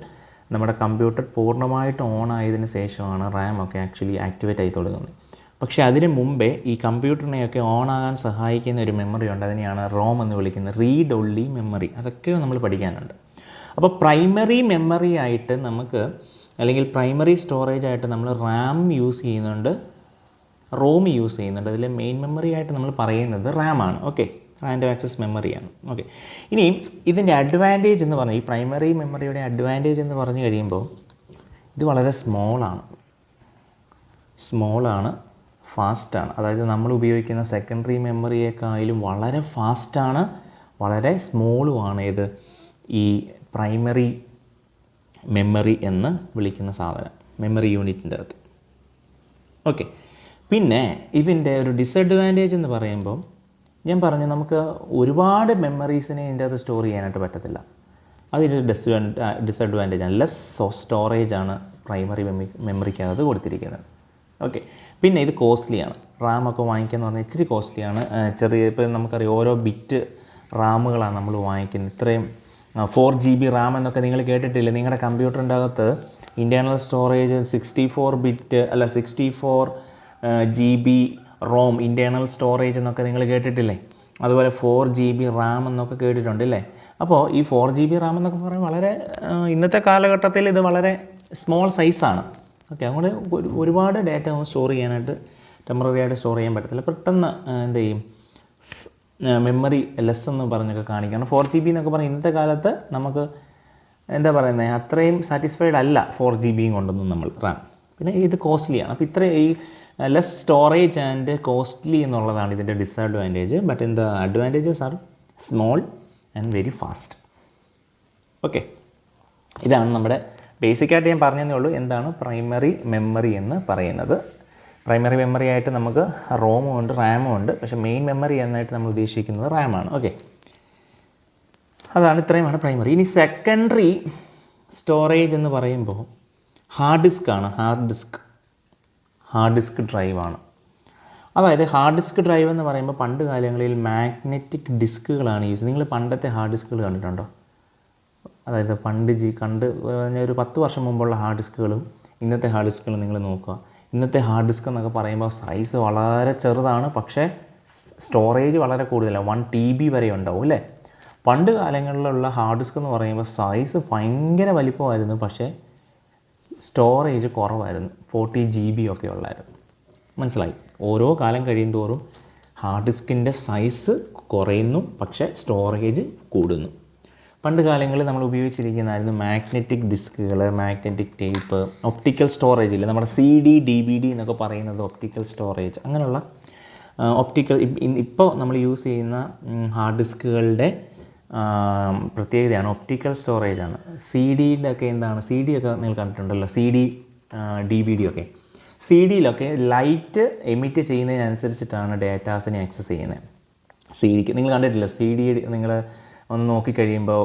നമ്മുടെ കമ്പ്യൂട്ടർ പൂർണ്ണമായിട്ട് ഓൺ ആയതിനു ശേഷമാണ് റാമൊക്കെ ആക്ച്വലി ആക്ടിവേറ്റ് ആയി തുടങ്ങുന്നത്. പക്ഷേ അതിന് മുമ്പേ ഈ കമ്പ്യൂട്ടറിനെയൊക്കെ ഓൺ ആകാൻ സഹായിക്കുന്ന ഒരു മെമ്മറി ഉണ്ട്, അതിനെയാണ് റോം എന്ന് വിളിക്കുന്നത്, റീഡ് ഒൺലി മെമ്മറി. അതൊക്കെ നമ്മൾ പഠിക്കാനുണ്ട്. അപ്പോൾ പ്രൈമറി മെമ്മറി ആയിട്ട് നമുക്ക്, അല്ലെങ്കിൽ പ്രൈമറി സ്റ്റോറേജ് ആയിട്ട് നമ്മൾ റാം യൂസ് ചെയ്യുന്നുണ്ട്, റോം യൂസ് ചെയ്യുന്നുണ്ട്. അതിൽ മെയിൻ മെമ്മറി ആയിട്ട് നമ്മൾ പറയുന്നത് റാമാണ്. ഓക്കെ, റാൻഡം ആക്സസ് മെമ്മറിയാണ്. ഓക്കെ, ഇനി ഇതിൻ്റെ അഡ്വാൻറ്റേജ് എന്ന് പറഞ്ഞാൽ, ഈ പ്രൈമറി മെമ്മറിയുടെ അഡ്വാൻറ്റേജ് എന്ന് പറഞ്ഞു കഴിയുമ്പോൾ ഇത് വളരെ സ്മോളാണ്, ഫാസ്റ്റാണ്. അതായത് നമ്മൾ ഉപയോഗിക്കുന്ന സെക്കൻഡറി മെമ്മറിയേക്കാളും വളരെ ഫാസ്റ്റാണ്, വളരെ സ്മോളുമാണ് ഇത് ഈ പ്രൈമറി മെമ്മറി എന്ന് വിളിക്കുന്ന സാധനം, മെമ്മറി യൂണിറ്റിൻ്റെ അകത്ത്. ഓക്കെ, പിന്നെ ഇതിൻ്റെ ഒരു ഡിസഡ്വാൻറ്റേജ് എന്ന് പറയുമ്പോൾ ഞാൻ പറഞ്ഞു, നമുക്ക് ഒരുപാട് മെമ്മറീസിനെ ഇതിൻ്റെ അകത്ത് സ്റ്റോർ ചെയ്യാനായിട്ട് പറ്റത്തില്ല. അതിനൊരു ഡിസഡ്വാൻറ്റേജാണ്. ലെസ് സ്റ്റോറേജാണ് പ്രൈമറി മെമ്മറിക്കകത്ത് കൊടുത്തിരിക്കുന്നത്. ഓക്കെ, പിന്നെ ഇത് കോസ്റ്റ്ലിയാണ്. റാമൊക്കെ വാങ്ങിക്കാമെന്ന് പറഞ്ഞാൽ ഇച്ചിരി കോസ്റ്റ്ലിയാണ്. ഇപ്പോൾ നമുക്കറിയാം ഓരോ ബിറ്റ് റാമുകളാണ് നമ്മൾ വാങ്ങിക്കുന്നത്. ഇത്രയും 4 GB റാം എന്നൊക്കെ നിങ്ങൾ കേട്ടിട്ടില്ലേ? നിങ്ങളുടെ കമ്പ്യൂട്ടറിൻ്റെ അകത്ത് internal storage 64 GB ROM internal storage എന്നൊക്കെ നിങ്ങൾ കേട്ടിട്ടില്ലേ? അതുപോലെ 4 GB റാം എന്നൊക്കെ കേട്ടിട്ടുണ്ടല്ലേ? അപ്പോൾ ഈ 4 GB റാം എന്നൊക്കെ പറയുന്നത് വളരെ ഇന്നത്തെ കാലഘട്ടത്തിൽ ഇത് വളരെ സ്മോൾ സൈസാണ്. ഓക്കെ, അതുകൊണ്ട് ഒരുപാട് ഡാറ്റ സ്റ്റോർ ചെയ്യാനായിട്ട്, ടെമ്പററി ആയിട്ട് സ്റ്റോർ ചെയ്യാൻ പറ്റത്തില്ല. പെട്ടെന്ന് എന്ത് ചെയ്യും, മെമ്മറി ലെസ് എന്ന് പറഞ്ഞൊക്കെ കാണിക്കണം. 4 GB എന്നൊക്കെ പറഞ്ഞാൽ ഇന്നത്തെ കാലത്ത് നമുക്ക് എന്താ പറയുന്നത്, അത്രയും സാറ്റിസ്ഫൈഡ് അല്ല 4 GB കൊണ്ടൊന്നും നമ്മൾ റാം. പിന്നെ ഇത് കോസ്റ്റ്ലിയാണ്. അപ്പോൾ ഇത്ര ഈ ലെസ് സ്റ്റോറേജ് ആൻഡ് കോസ്റ്റ്ലി എന്നുള്ളതാണ് ഇതിൻ്റെ disadvantage. But in the advantages are small and very fast. Okay, ഇതാണ് നമ്മുടെ ബേസിക്കായിട്ട് ഞാൻ പറഞ്ഞതേ ഉള്ളൂ എന്താണ് പ്രൈമറി മെമ്മറി എന്ന് പറയുന്നത്. പ്രൈമറി മെമ്മറി ആയിട്ട് നമുക്ക് റോമും ഉണ്ട്, റാമും ഉണ്ട്. പക്ഷേ മെയിൻ മെമ്മറി എന്നായിട്ട് നമ്മൾ ഉദ്ദേശിക്കുന്നത് റാമാണ്. ഓക്കെ, അതാണ്, ഇത്രയുമാണ് പ്രൈമറി. ഇനി സെക്കൻഡറി സ്റ്റോറേജ് എന്ന് പറയുമ്പോൾ ഹാർഡ് ഡിസ്ക് ഡ്രൈവാണ്. അതായത് ഹാർഡ് ഡിസ്ക് ഡ്രൈവ് എന്ന് പറയുമ്പോൾ പണ്ട് കാലങ്ങളിൽ മാഗ്നറ്റിക് ഡിസ്കുകളാണ് യൂസ്. നിങ്ങൾ പണ്ടത്തെ ഹാർഡ് ഡിസ്കുകൾ കണ്ടിട്ടുണ്ടോ? അതായത് ഒരു 10 വർഷം മുമ്പുള്ള ഹാർഡ് ഡിസ്കുകളും ഇന്നത്തെ ഹാർഡ് ഡിസ്കുകളും നിങ്ങൾ നോക്കുക. ഇന്നത്തെ ഹാർഡ് ഡിസ്ക് എന്നൊക്കെ പറയുമ്പോൾ സൈസ് വളരെ ചെറുതാണ്, പക്ഷേ സ്റ്റോറേജ് വളരെ കൂടുതലാണ്. 1 TB വരെ ഉണ്ടാവും അല്ലേ? പണ്ട് കാലങ്ങളിലുള്ള ഹാർഡ് ഡിസ്ക് എന്ന് പറയുമ്പോൾ സൈസ് ഭയങ്കര വലിപ്പമായിരുന്നു, പക്ഷേ സ്റ്റോറേജ് കുറവായിരുന്നു. 40 GB ഒക്കെ ഉള്ളായിരുന്നു. മനസ്സിലായി? ഓരോ കാലം കഴിയും തോറും ഹാർഡ് ഡിസ്കിൻ്റെ സൈസ് കുറയുന്നു, പക്ഷേ സ്റ്റോറേജ് കൂടുന്നു. പണ്ട് കാലങ്ങളിൽ നമ്മൾ ഉപയോഗിച്ചിരിക്കുന്നതായിരുന്നു മാഗ്നറ്റിക് ഡിസ്കുകൾ, മാഗ്നറ്റിക് ടേപ്പ്, ഒപ്റ്റിക്കൽ സ്റ്റോറേജ് ഇല്ല, നമ്മുടെ CD DVD എന്നൊക്കെ പറയുന്നത് ഒപ്റ്റിക്കൽ സ്റ്റോറേജ്. അങ്ങനെയുള്ള ഇപ്പോൾ നമ്മൾ യൂസ് ചെയ്യുന്ന ഹാർഡ് ഡിസ്കുകളുടെ പ്രത്യേകതയാണ് ഒപ്റ്റിക്കൽ സ്റ്റോറേജാണ്. CDയിലൊക്കെ എന്താണ്, CD ഒക്കെ നിങ്ങൾ കണ്ടിട്ടുണ്ടല്ലോ, CD DVD ഒക്കെ. CDയിലൊക്കെ ലൈറ്റ് എമിറ്റ് ചെയ്യുന്നതിനനുസരിച്ചിട്ടാണ് ഡേറ്റാസിനെ ആക്സസ് ചെയ്യുന്നത്. CDക്ക് നിങ്ങൾ കണ്ടിട്ടില്ല, CD നിങ്ങൾ ഒന്ന് നോക്കിക്കഴിയുമ്പോൾ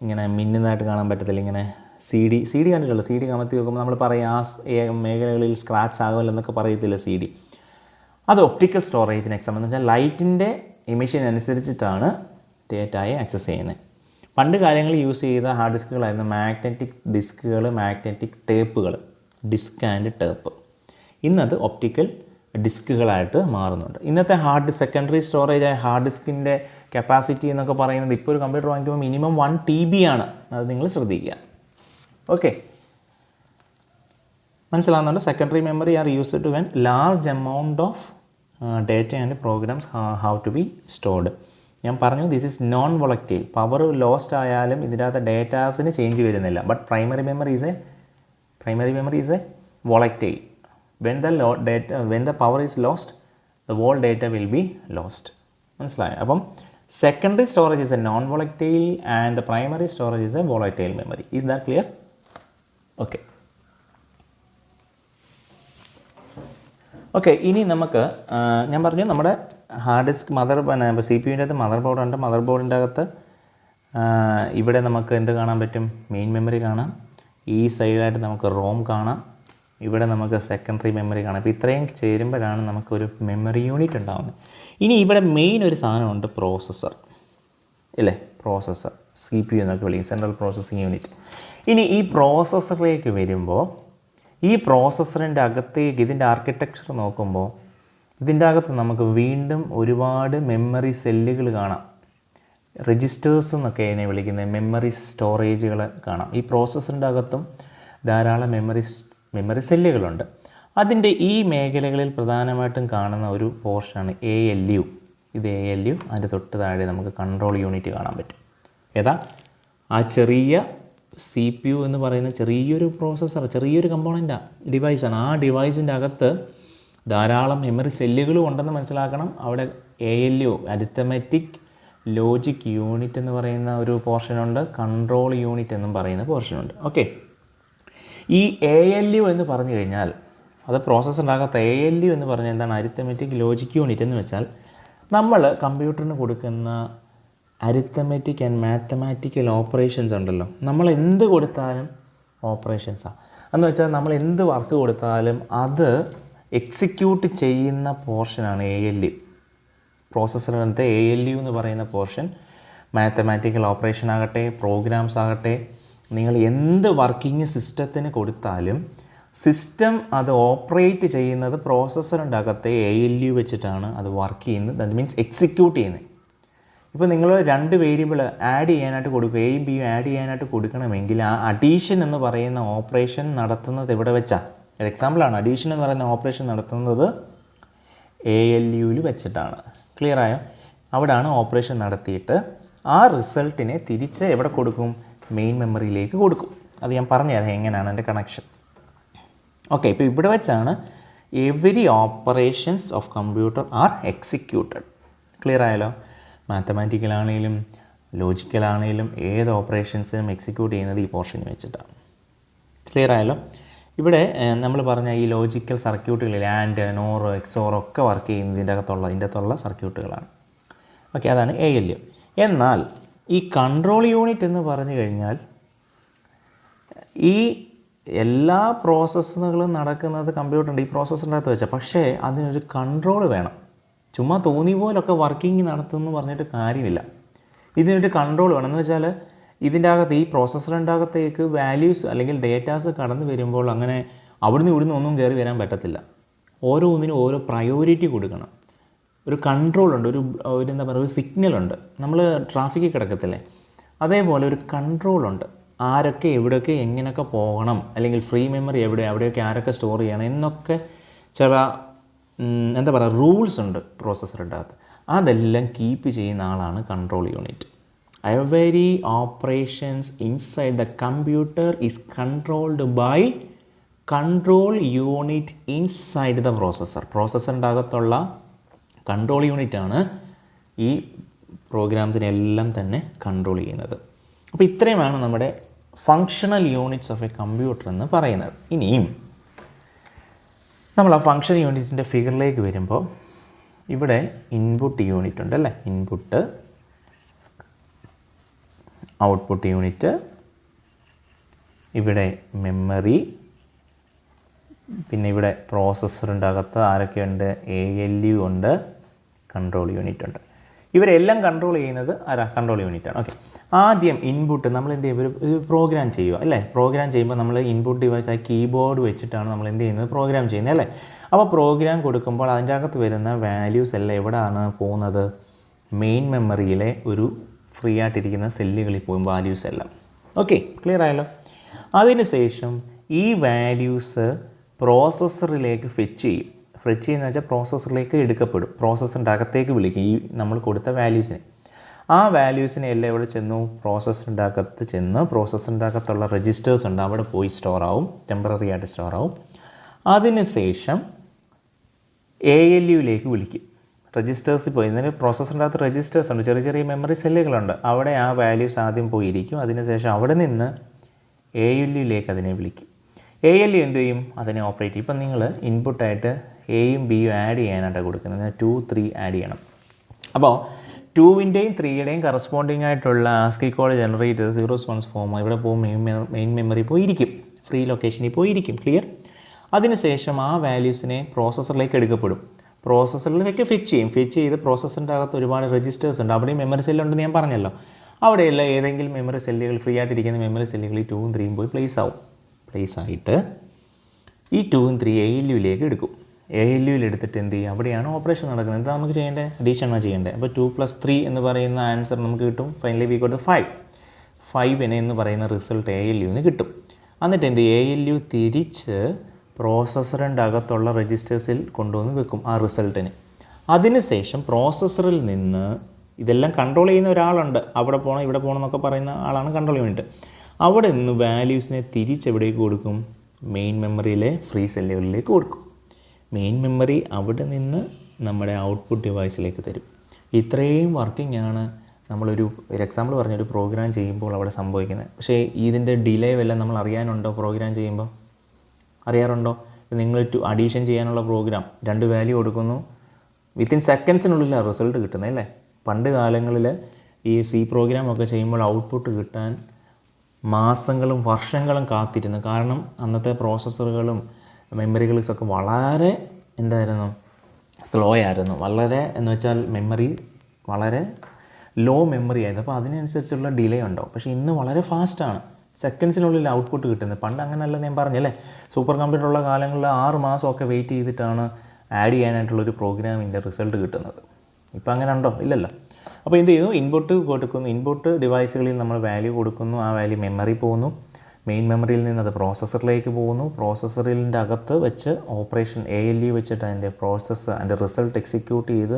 ഇങ്ങനെ മിന്നുന്നതായിട്ട് കാണാൻ പറ്റത്തില്ല. ഇങ്ങനെ CD കണ്ടിട്ടുള്ളൂ. CD കമത്തി നോക്കുമ്പോൾ നമ്മൾ പറയും ആ മേഖലകളിൽ സ്ക്രാച്ച് ആകുമല്ലോ എന്നൊക്കെ പറയത്തില്ല CD. അത് ഒപ്റ്റിക്കൽ സ്റ്റോറേജിനെ സംബന്ധിച്ചാൽ ലൈറ്റിൻ്റെ എമിഷൻ അനുസരിച്ചിട്ടാണ് ഡേറ്റയെ ആക്സസ് ചെയ്യുന്നത്. പണ്ട് കാലങ്ങളിൽ യൂസ് ചെയ്ത ഹാർഡ് ഡിസ്കുകളായിരുന്നു മാഗ്നറ്റിക് ഡിസ്കുകൾ, മാഗ്നറ്റിക് ടേപ്പുകൾ, ഡിസ്ക് ആൻഡ് ടേപ്പ്. ഇന്നത് ഒപ്റ്റിക്കൽ ഡിസ്കുകളായിട്ട് മാറുന്നുണ്ട്. ഇന്നത്തെ സെക്കൻഡറി സ്റ്റോറേജ് ആയ ഹാർഡ് ഡിസ്കിൻ്റെ കപ്പാസിറ്റി എന്നൊക്കെ പറയുന്നത് ഇപ്പോൾ ഒരു കമ്പ്യൂട്ടർ വാങ്ങിക്കുമ്പോൾ മിനിമം 1 TB ആണ്. അത് നിങ്ങൾ ശ്രദ്ധിക്കുക. ഓക്കെ, മനസ്സിലാകുന്നുണ്ട്. Secondary memory are used to when large amount of data and programs have to be stored. ഞാൻ പറഞ്ഞു this is non volatile. Power lost ആയാലും ഇതിൻ്റെ അകത്ത് ഡേറ്റാസിന് ചേഞ്ച് വരുന്നില്ല. But primary memory is a volatile. when the power is lost, the whole data will be lost. മനസ്സിലായോ? അപ്പം secondary storage is a non-volatile and the primary storage is a volatile memory. Is that clear? Okay. Okay, ഇനി നമുക്ക് ഞാൻ പറഞ്ഞു നമ്മുടെ hard disk C P യുവിൻ്റെ അകത്ത് mother ബോർഡുണ്ട്. Mother ബോർഡിൻ്റെ അകത്ത് ഇവിടെ നമുക്ക് എന്ത് കാണാൻ പറ്റും? മെയിൻ മെമ്മറി കാണാം. ഈ സൈഡിലായിട്ട് നമുക്ക് റോം കാണാം. ഇവിടെ നമുക്ക് സെക്കൻഡറി മെമ്മറി കാണാം. അപ്പോൾ ഇത്രയും ചേരുമ്പോഴാണ് നമുക്കൊരു മെമ്മറി യൂണിറ്റ് ഉണ്ടാകുന്നത്. ഇനി ഇവിടെ മെയിൻ ഒരു സാധനമുണ്ട്, പ്രോസസ്സർ ഇല്ലേ? പ്രോസസ്സർ, സി പി യു എന്നൊക്കെ വിളിക്കും, സെൻട്രൽ പ്രോസസ്സിംഗ് യൂണിറ്റ്. ഇനി ഈ പ്രോസസ്സറിലേക്ക് വരുമ്പോൾ ഈ പ്രോസസ്സറിൻ്റെ അകത്തേക്ക് ഇതിൻ്റെ ആർക്കിടെക്ചർ നോക്കുമ്പോൾ ഇതിൻ്റെ അകത്ത് നമുക്ക് വീണ്ടും ഒരുപാട് മെമ്മറി സെല്ലുകൾ കാണാം. രജിസ്റ്റേഴ്സ് എന്നൊക്കെ അതിനെ വിളിക്കുന്നത് മെമ്മറി സ്റ്റോറേജുകൾ കാണാം. ഈ പ്രോസസ്സറിൻ്റെ അകത്തും ധാരാളം മെമ്മറി സെല്ലുകളുണ്ട്. അതിൻ്റെ ഈ മേഖലകളിൽ പ്രധാനമായിട്ടും കാണുന്ന ഒരു പോർഷനാണ് ALU. ഇത് ALU. അതിൻ്റെ തൊട്ട് താഴെ നമുക്ക് കൺട്രോൾ യൂണിറ്റ് കാണാൻ പറ്റും. ഏതാ? ആ ചെറിയ CPU എന്ന് പറയുന്ന ചെറിയൊരു പ്രോസസ്സർ, ചെറിയൊരു കമ്പോണൻ്റാണ്, ഡിവൈസാണ്. ആ ഡിവൈസിൻ്റെ അകത്ത് ധാരാളം മെമ്മറി സെല്ലുകളും ഉണ്ടെന്ന് മനസ്സിലാക്കണം. അവിടെ ALU, അരിത്തമെറ്റിക് ലോജിക് യൂണിറ്റ് എന്ന് പറയുന്ന ഒരു പോർഷനുണ്ട്, കൺട്രോൾ യൂണിറ്റ് എന്നും പറയുന്ന പോർഷനുണ്ട്. ഓക്കെ, ഈ ALU എന്ന് പറഞ്ഞു കഴിഞ്ഞാൽ അത് പ്രോസസ്സറിൻ്റെ അകത്ത് ALU എന്ന് പറഞ്ഞാൽ എന്താണ്? അരിത്തമെറ്റിക് ലോജിക് യൂണിറ്റ് എന്ന് വെച്ചാൽ നമ്മൾ കമ്പ്യൂട്ടറിന് കൊടുക്കുന്ന അരിത്തമെറ്റിക് ആൻഡ് മാത്തമാറ്റിക്കൽ ഓപ്പറേഷൻസ് ഉണ്ടല്ലോ, നമ്മൾ എന്ത് കൊടുത്താലും ഓപ്പറേഷൻസാണ്. എന്ന് വെച്ചാൽ നമ്മൾ എന്ത് വർക്ക് കൊടുത്താലും അത് എക്സിക്യൂട്ട് ചെയ്യുന്ന പോർഷനാണ് ALU. പ്രോസസ്സറിനകത്ത് ALU എന്ന് പറയുന്ന പോർഷൻ മാത്തമാറ്റിക്കൽ ഓപ്പറേഷൻ ആകട്ടെ, പ്രോഗ്രാംസ് ആകട്ടെ, നിങ്ങൾ എന്ത് വർക്കിംഗ് സിസ്റ്റത്തിന് കൊടുത്താലും സിസ്റ്റം അത് ഓപ്പറേറ്റ് ചെയ്യുന്നത് പ്രോസസ്സറിൻ്റെ അകത്തെ ALU വെച്ചിട്ടാണ് അത് വർക്ക് ചെയ്യുന്നത്. ദാറ്റ് മീൻസ് എക്സിക്യൂട്ട് ചെയ്യുന്നത്. ഇപ്പോൾ നിങ്ങൾ 2 വേരിയബിൾ ആഡ് ചെയ്യാനായിട്ട് കൊടുക്കുക, എയും ബിയും ആഡ് ചെയ്യാനായിട്ട് കൊടുക്കണമെങ്കിൽ ആ അഡീഷൻ എന്ന് പറയുന്ന ഓപ്പറേഷൻ നടത്തുന്നത് എവിടെ വെച്ചാണ്? ഒരു എക്സാമ്പിളാണ്. അഡീഷൻ എന്ന് പറയുന്ന ഓപ്പറേഷൻ നടത്തുന്നത് ALUവിൽ വെച്ചിട്ടാണ്. ക്ലിയർ ആയോ? അവിടെയാണ് ഓപ്പറേഷൻ നടത്തിയിട്ട് ആ റിസൾട്ടിനെ തിരിച്ച് എവിടെ കൊടുക്കും? മെയിൻ മെമ്മറിയിലേക്ക് കൊടുക്കും. അത് ഞാൻ പറഞ്ഞുതരാം എങ്ങനെയാണ് എൻ്റെ കണക്ഷൻ. ഓക്കെ, ഇപ്പോൾ ഇവിടെ വെച്ചാണ് every operations of computer are executed. Clear ആയല്ലോ? മാത്തമാറ്റിക്കലാണെങ്കിലും ലോജിക്കലാണെങ്കിലും ഏത് ഓപ്പറേഷൻസിനും എക്സിക്യൂട്ട് ചെയ്യുന്നത് ഈ പോർഷനിൽ വെച്ചിട്ടാണ്. ക്ലിയർ ആയല്ലോ? ഇവിടെ നമ്മൾ പറഞ്ഞ ഈ ലോജിക്കൽ സർക്യൂട്ടുകളിൽ ആൻഡ്, നോർ, എക്സോർ ഒക്കെ വർക്ക് ചെയ്യുന്നത് ഇതിൻ്റെ അകത്തുള്ള സർക്യൂട്ടുകളാണ്. ഓക്കെ, അതാണ് ALU. എന്നാൽ ഈ കൺട്രോൾ യൂണിറ്റ് എന്ന് പറഞ്ഞു കഴിഞ്ഞാൽ ഈ എല്ലാ പ്രോസസ്സുകളും നടക്കുന്നത് കമ്പ്യൂട്ടറിൻ്റെ ഈ പ്രോസസ്സറിൻ്റെ അകത്ത് വെച്ചാൽ, പക്ഷേ അതിനൊരു കൺട്രോൾ വേണം. ചുമ്മാ തോന്നി പോലൊക്കെ വർക്കിംഗ് നടത്തുമെന്ന് പറഞ്ഞിട്ട് കാര്യമില്ല. ഇതിനൊരു കൺട്രോൾ വേണം. എന്ന് വെച്ചാൽ ഇതിൻ്റെ അകത്ത് ഈ പ്രോസസ്സറിൻ്റെ അകത്തേക്ക് വാല്യൂസ് അല്ലെങ്കിൽ ഡേറ്റാസ് കടന്നു വരുമ്പോൾ അങ്ങനെ അവിടുന്ന് ഇവിടുന്ന് ഒന്നും കയറി വരാൻ പറ്റത്തില്ല. ഓരോന്നിനും ഓരോ പ്രയോറിറ്റി കൊടുക്കണം. ഒരു കൺട്രോളുണ്ട്, ഒരു എന്താ പറയുക, ഒരു സിഗ്നലുണ്ട്. നമ്മൾ ട്രാഫിക്കിൽ കിടക്കത്തില്ലേ, അതേപോലെ ഒരു കൺട്രോളുണ്ട്. ആരൊക്കെ എവിടെയൊക്കെ എങ്ങനെയൊക്കെ പോകണം, അല്ലെങ്കിൽ ഫ്രീ മെമ്മറി എവിടെയൊക്കെ ആരൊക്കെ സ്റ്റോർ ചെയ്യണം എന്നൊക്കെ ചില എന്താ പറയുക റൂൾസ് ഉണ്ട് പ്രോസസ്സറിൻ്റെ അകത്ത്. അതെല്ലാം കീപ്പ് ചെയ്യുന്ന ആളാണ് control unit. Every operations inside the computer is controlled by control unit inside the processor. പ്രോസസ്സറിൻ്റെ അകത്തുള്ള കൺട്രോൾ യൂണിറ്റാണ് ഈ പ്രോഗ്രാംസിനെല്ലാം തന്നെ കൺട്രോൾ ചെയ്യുന്നത്. അപ്പോൾ ഇത്രയുമാണ് നമ്മുടെ functional units of a computer എന്ന് പറയുന്നത്. ഇനിയും നമ്മൾ ആ ഫങ്ഷൻ യൂണിറ്റിൻ്റെ ഫിഗറിലേക്ക് വരുമ്പോൾ ഇവിടെ ഇൻപുട്ട് യൂണിറ്റ് ഉണ്ട് അല്ലേ? ഇൻപുട്ട്, ഔട്ട്പുട്ട് യൂണിറ്റ്, ഇവിടെ മെമ്മറി, പിന്നെ ഇവിടെ പ്രോസസ്സറിൻ്റെ അകത്ത് ആരൊക്കെയുണ്ട്? ALU ഉണ്ട്, കൺട്രോൾ യൂണിറ്റ് ഉണ്ട്. ഇവരെല്ലാം കൺട്രോൾ ചെയ്യുന്നത് ആരാ? കൺട്രോൾ യൂണിറ്റാണ്. ഓക്കെ, ആദ്യം ഇൻപുട്ട് നമ്മൾ എന്ത് ചെയ്യും, ഒരു പ്രോഗ്രാം ചെയ്യുക അല്ലേ. പ്രോഗ്രാം ചെയ്യുമ്പോൾ നമ്മൾ ഇൻപുട്ട് ഡിവൈസ് ആയി കീബോർഡ് വെച്ചിട്ടാണ് നമ്മൾ എന്ത് ചെയ്യുന്നത്, പ്രോഗ്രാം ചെയ്യുന്നത് അല്ലേ. അപ്പോൾ പ്രോഗ്രാം കൊടുക്കുമ്പോൾ അതിൻ്റെ അകത്ത് വരുന്ന വാല്യൂസ് എല്ലാം എവിടെയാണ് പോകുന്നത്, മെയിൻ മെമ്മറിയിലെ ഒരു ഫ്രീ ആയിട്ടിരിക്കുന്ന സെല്ലുകളിൽ പോകും വാല്യൂസ് എല്ലാം. ഓക്കെ, ക്ലിയർ ആയല്ലോ. അതിനുശേഷം ഈ വാല്യൂസ് പ്രോസസ്സറിലേക്ക് ഫെച്ച് ചെയ്യും. ഫെച്ച് ചെയ്യുന്ന വെച്ചാൽ പ്രോസസ്സറിലേക്ക് എടുക്കപ്പെടും, പ്രോസസ്സറിൻ്റെ അകത്തേക്ക് വിളിക്കും ഈ നമ്മൾ കൊടുത്ത വാല്യൂസിനെ. ആ വാല്യൂസിനെ എല്ലാം എവിടെ ചെന്നു, പ്രോസസ്സറിൻ്റെ അകത്ത് ചെന്ന് പ്രോസസ്സറിൻ്റെ അകത്തുള്ള രജിസ്റ്റേഴ്സ് ഉണ്ട് അവിടെ പോയി സ്റ്റോർ ആവും, ടെമ്പററി ആയിട്ട് സ്റ്റോർ ആവും. അതിനുശേഷം ALUവിലേക്ക് വിളിക്കും. രജിസ്റ്റേഴ്സിൽ പോയി, ഇതിന് പ്രോസസ്സറിൻ്റെ അകത്ത് രജിസ്റ്റേഴ്സ് ഉണ്ട്, ചെറിയ ചെറിയ മെമ്മറി സെല്ലുകളുണ്ട്, അവിടെ ആ വാല്യൂസ് ആദ്യം പോയിരിക്കും. അതിനുശേഷം അവിടെ നിന്ന് ALUവിലേക്ക് അതിനെ വിളിക്കും. ALU എന്ത് ചെയ്യും, അതിനെ ഓപ്പറേറ്റ് ചെയ്യും. ഇപ്പം നിങ്ങൾ ഇൻപുട്ടായിട്ട് എയും ബിയും ആഡ് ചെയ്യാനായിട്ടാണ് കൊടുക്കുന്നത്, 2, 3 ആഡ് ചെയ്യണം. അപ്പോൾ 2ൻ്റെയും 3യുടെയും കറസ്പോണ്ടിങ് ആയിട്ടുള്ള ASCII code generate 0s 1s form ഇവിടെ പോകും, മെയിൻ മെമ്മറി പോയിരിക്കും, ഫ്രീ ലൊക്കേഷനിൽ പോയിരിക്കും. ക്ലിയർ. അതിനുശേഷം ആ വാല്യൂസിനെ പ്രോസസ്സറിലേക്ക് എടുക്കപ്പെടും, പ്രോസസ്സറിലേക്ക് ഫെച്ച് ചെയ്യും. ഫെച്ച് ചെയ്ത് പ്രോസസ്സറിൻ്റെ അകത്ത് ഒരുപാട് രജിസ്റ്റേഴ്സ് ഉണ്ട്, അവിടെയും മെമ്മറി സെല്ലുണ്ടെന്ന് ഞാൻ പറഞ്ഞല്ലോ. അവിടെയല്ല ഏതെങ്കിലും മെമ്മറി സെല്ലുകൾ, ഫ്രീ ആയിട്ടിരിക്കുന്ന മെമ്മറി സെല്ലുകളിൽ 2ഉം 3യും പോയി പ്ലേസ് ആവും. പ്ലേസ് ആയിട്ട് ഈ 2ഉം 3 ALUവിലേക്ക് എടുക്കും. ALUവിൽ എടുത്തിട്ട് എന്ത് ചെയ്യും, അവിടെയാണ് ഓപ്പറേഷൻ നടക്കുന്നത്. എന്താ നമുക്ക് ചെയ്യേണ്ടത്, അഡീഷനാണ് ചെയ്യേണ്ടത്. അപ്പോൾ 2 + 3 എന്ന് പറയുന്ന ആൻസർ നമുക്ക് കിട്ടും. Finally we got 5. 5 എന്ന് പറയുന്ന റിസൾട്ട് ALUവിന് കിട്ടും. എന്നിട്ട് എന്ത് ചെയ്യും, ALU തിരിച്ച് പ്രോസസ്സറിൻ്റെ അകത്തുള്ള രജിസ്റ്റേഴ്സിൽ കൊണ്ടുവന്ന് വെക്കും ആ റിസൾട്ടിന്. അതിനുശേഷം പ്രോസസ്സറിൽ നിന്ന് ഇതെല്ലാം കൺട്രോൾ ചെയ്യുന്ന ഒരാളുണ്ട്, അവിടെ പോകണം ഇവിടെ പോകണം എന്നൊക്കെ പറയുന്ന ആളാണ് കൺട്രോൾ യൂണിറ്റ്. അവിടെ നിന്ന് വാല്യൂസിനെ തിരിച്ചെവിടേക്ക് കൊടുക്കും, മെയിൻ മെമ്മറിയിലെ ഫ്രീ സെല്ലുകളിലേക്ക് കൊടുക്കും. മെയിൻ മെമ്മറി അവിടെ നിന്ന് നമ്മുടെ ഔട്ട്പുട്ട് ഡിവൈസിലേക്ക് തരും. ഇത്രയും വർക്കിംഗ് ആണ് നമ്മളൊരു എക്സാമ്പിൾ പറഞ്ഞൊരു പ്രോഗ്രാം ചെയ്യുമ്പോൾ അവിടെ സംഭവിക്കുന്നത്. പക്ഷേ ഇതിൻ്റെ ഡിലേ വല്ലതും നമ്മൾ അറിയാനുണ്ടോ, പ്രോഗ്രാം ചെയ്യുമ്പോൾ അറിയാറുണ്ടോ? നിങ്ങൾ അഡീഷൻ ചെയ്യാനുള്ള പ്രോഗ്രാം 2 വാല്യൂ കൊടുക്കുന്നു, വിത്തിൻ സെക്കൻഡ്സിനുള്ളിലാണ് റിസൾട്ട് കിട്ടുന്നത് അല്ലേ. പണ്ട് കാലങ്ങളിൽ ഈ C പ്രോഗ്രാമൊക്കെ ചെയ്യുമ്പോൾ ഔട്ട്പുട്ട് കിട്ടാൻ മാസങ്ങളും വർഷങ്ങളും കാത്തിരുന്നു. കാരണം അന്നത്തെ പ്രോസസ്സറുകളും മെമ്മറികളൊക്കെ വളരെ എന്തായിരുന്നു, സ്ലോ ആയിരുന്നു. വളരെ എന്ന് വെച്ചാൽ മെമ്മറി വളരെ ലോ മെമ്മറി ആയിരുന്നു. അപ്പോൾ അതിനനുസരിച്ചുള്ള ഡിലേ ഉണ്ടാവും. പക്ഷേ ഇന്ന് വളരെ ഫാസ്റ്റാണ്, സെക്കൻഡ്സിനുള്ളിൽ ഔട്ട്പുട്ട് കിട്ടുന്നത്. പണ്ട് അങ്ങനെയല്ല, ഞാൻ പറഞ്ഞല്ലേ, സൂപ്പർ കമ്പ്യൂട്ടറുള്ള കാലങ്ങളിൽ 6 മാസമൊക്കെ വെയിറ്റ് ചെയ്തിട്ടാണ് ആഡ് ചെയ്യാനായിട്ടുള്ളൊരു പ്രോഗ്രാമിൻ്റെ റിസൾട്ട് കിട്ടുന്നത്. ഇപ്പോൾ അങ്ങനെ ഉണ്ടോ, ഇല്ലല്ലോ. അപ്പോൾ എന്ത് ചെയ്യുന്നു, ഇൻപുട്ട് കൊടുക്കുന്നു, ഇൻപുട്ട് ഡിവൈസുകളിൽ നമ്മൾ വാല്യൂ കൊടുക്കുന്നു, ആ വാല്യൂ മെമ്മറി പോകുന്നു, മെയിൻ മെമ്മറിയിൽ നിന്ന് അത് പ്രോസസ്സറിലേക്ക് പോകുന്നു, പ്രോസസ്സറിൻ്റെ അകത്ത് വെച്ച് ഓപ്പറേഷൻ ALU വെച്ചിട്ട് അതിൻ്റെ പ്രോസസ്സ് അതിൻ്റെ റിസൾട്ട് എക്സിക്യൂട്ട് ചെയ്ത്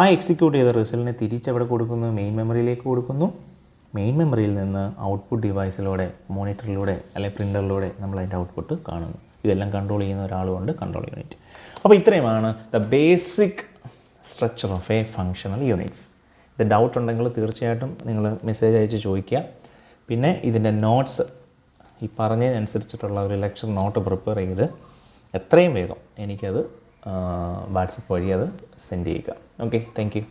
ആ എക്സിക്യൂട്ട് ചെയ്ത റിസൾട്ടിനെ തിരിച്ചെവിടെ കൊടുക്കുന്നു, മെയിൻ മെമ്മറിയിലേക്ക് കൊടുക്കുന്നു. മെയിൻ മെമ്മറിയിൽ നിന്ന് ഔട്ട്പുട്ട് ഡിവൈസിലൂടെ, മോണിറ്ററിലൂടെ അല്ലെങ്കിൽ പ്രിൻ്ററിലൂടെ നമ്മൾ അതിൻ്റെ ഔട്ട്പുട്ട് കാണുന്നു. ഇതെല്ലാം കൺട്രോൾ ചെയ്യുന്ന ഒരാളുമുണ്ട്, കൺട്രോൾ യൂണിറ്റ്. അപ്പോൾ ഇത്രയുമാണ് the basic structure of A functional units. ഇത് ഡൗട്ട് ഉണ്ടെങ്കിൽ തീർച്ചയായിട്ടും നിങ്ങൾ മെസ്സേജ് അയച്ച് ചോദിക്കുക. പിന്നെ ഇതിൻ്റെ നോട്ട്സ് ഈ പറഞ്ഞതിനനുസരിച്ചിട്ടുള്ള ഒരു ലെക്ചർ നോട്ട് പ്രിപ്പയർ ചെയ്ത് എത്രയും വേഗം എനിക്കത് വാട്സപ്പ് വഴി അത് സെൻഡ് ചെയ്യുക. Okay, thank you.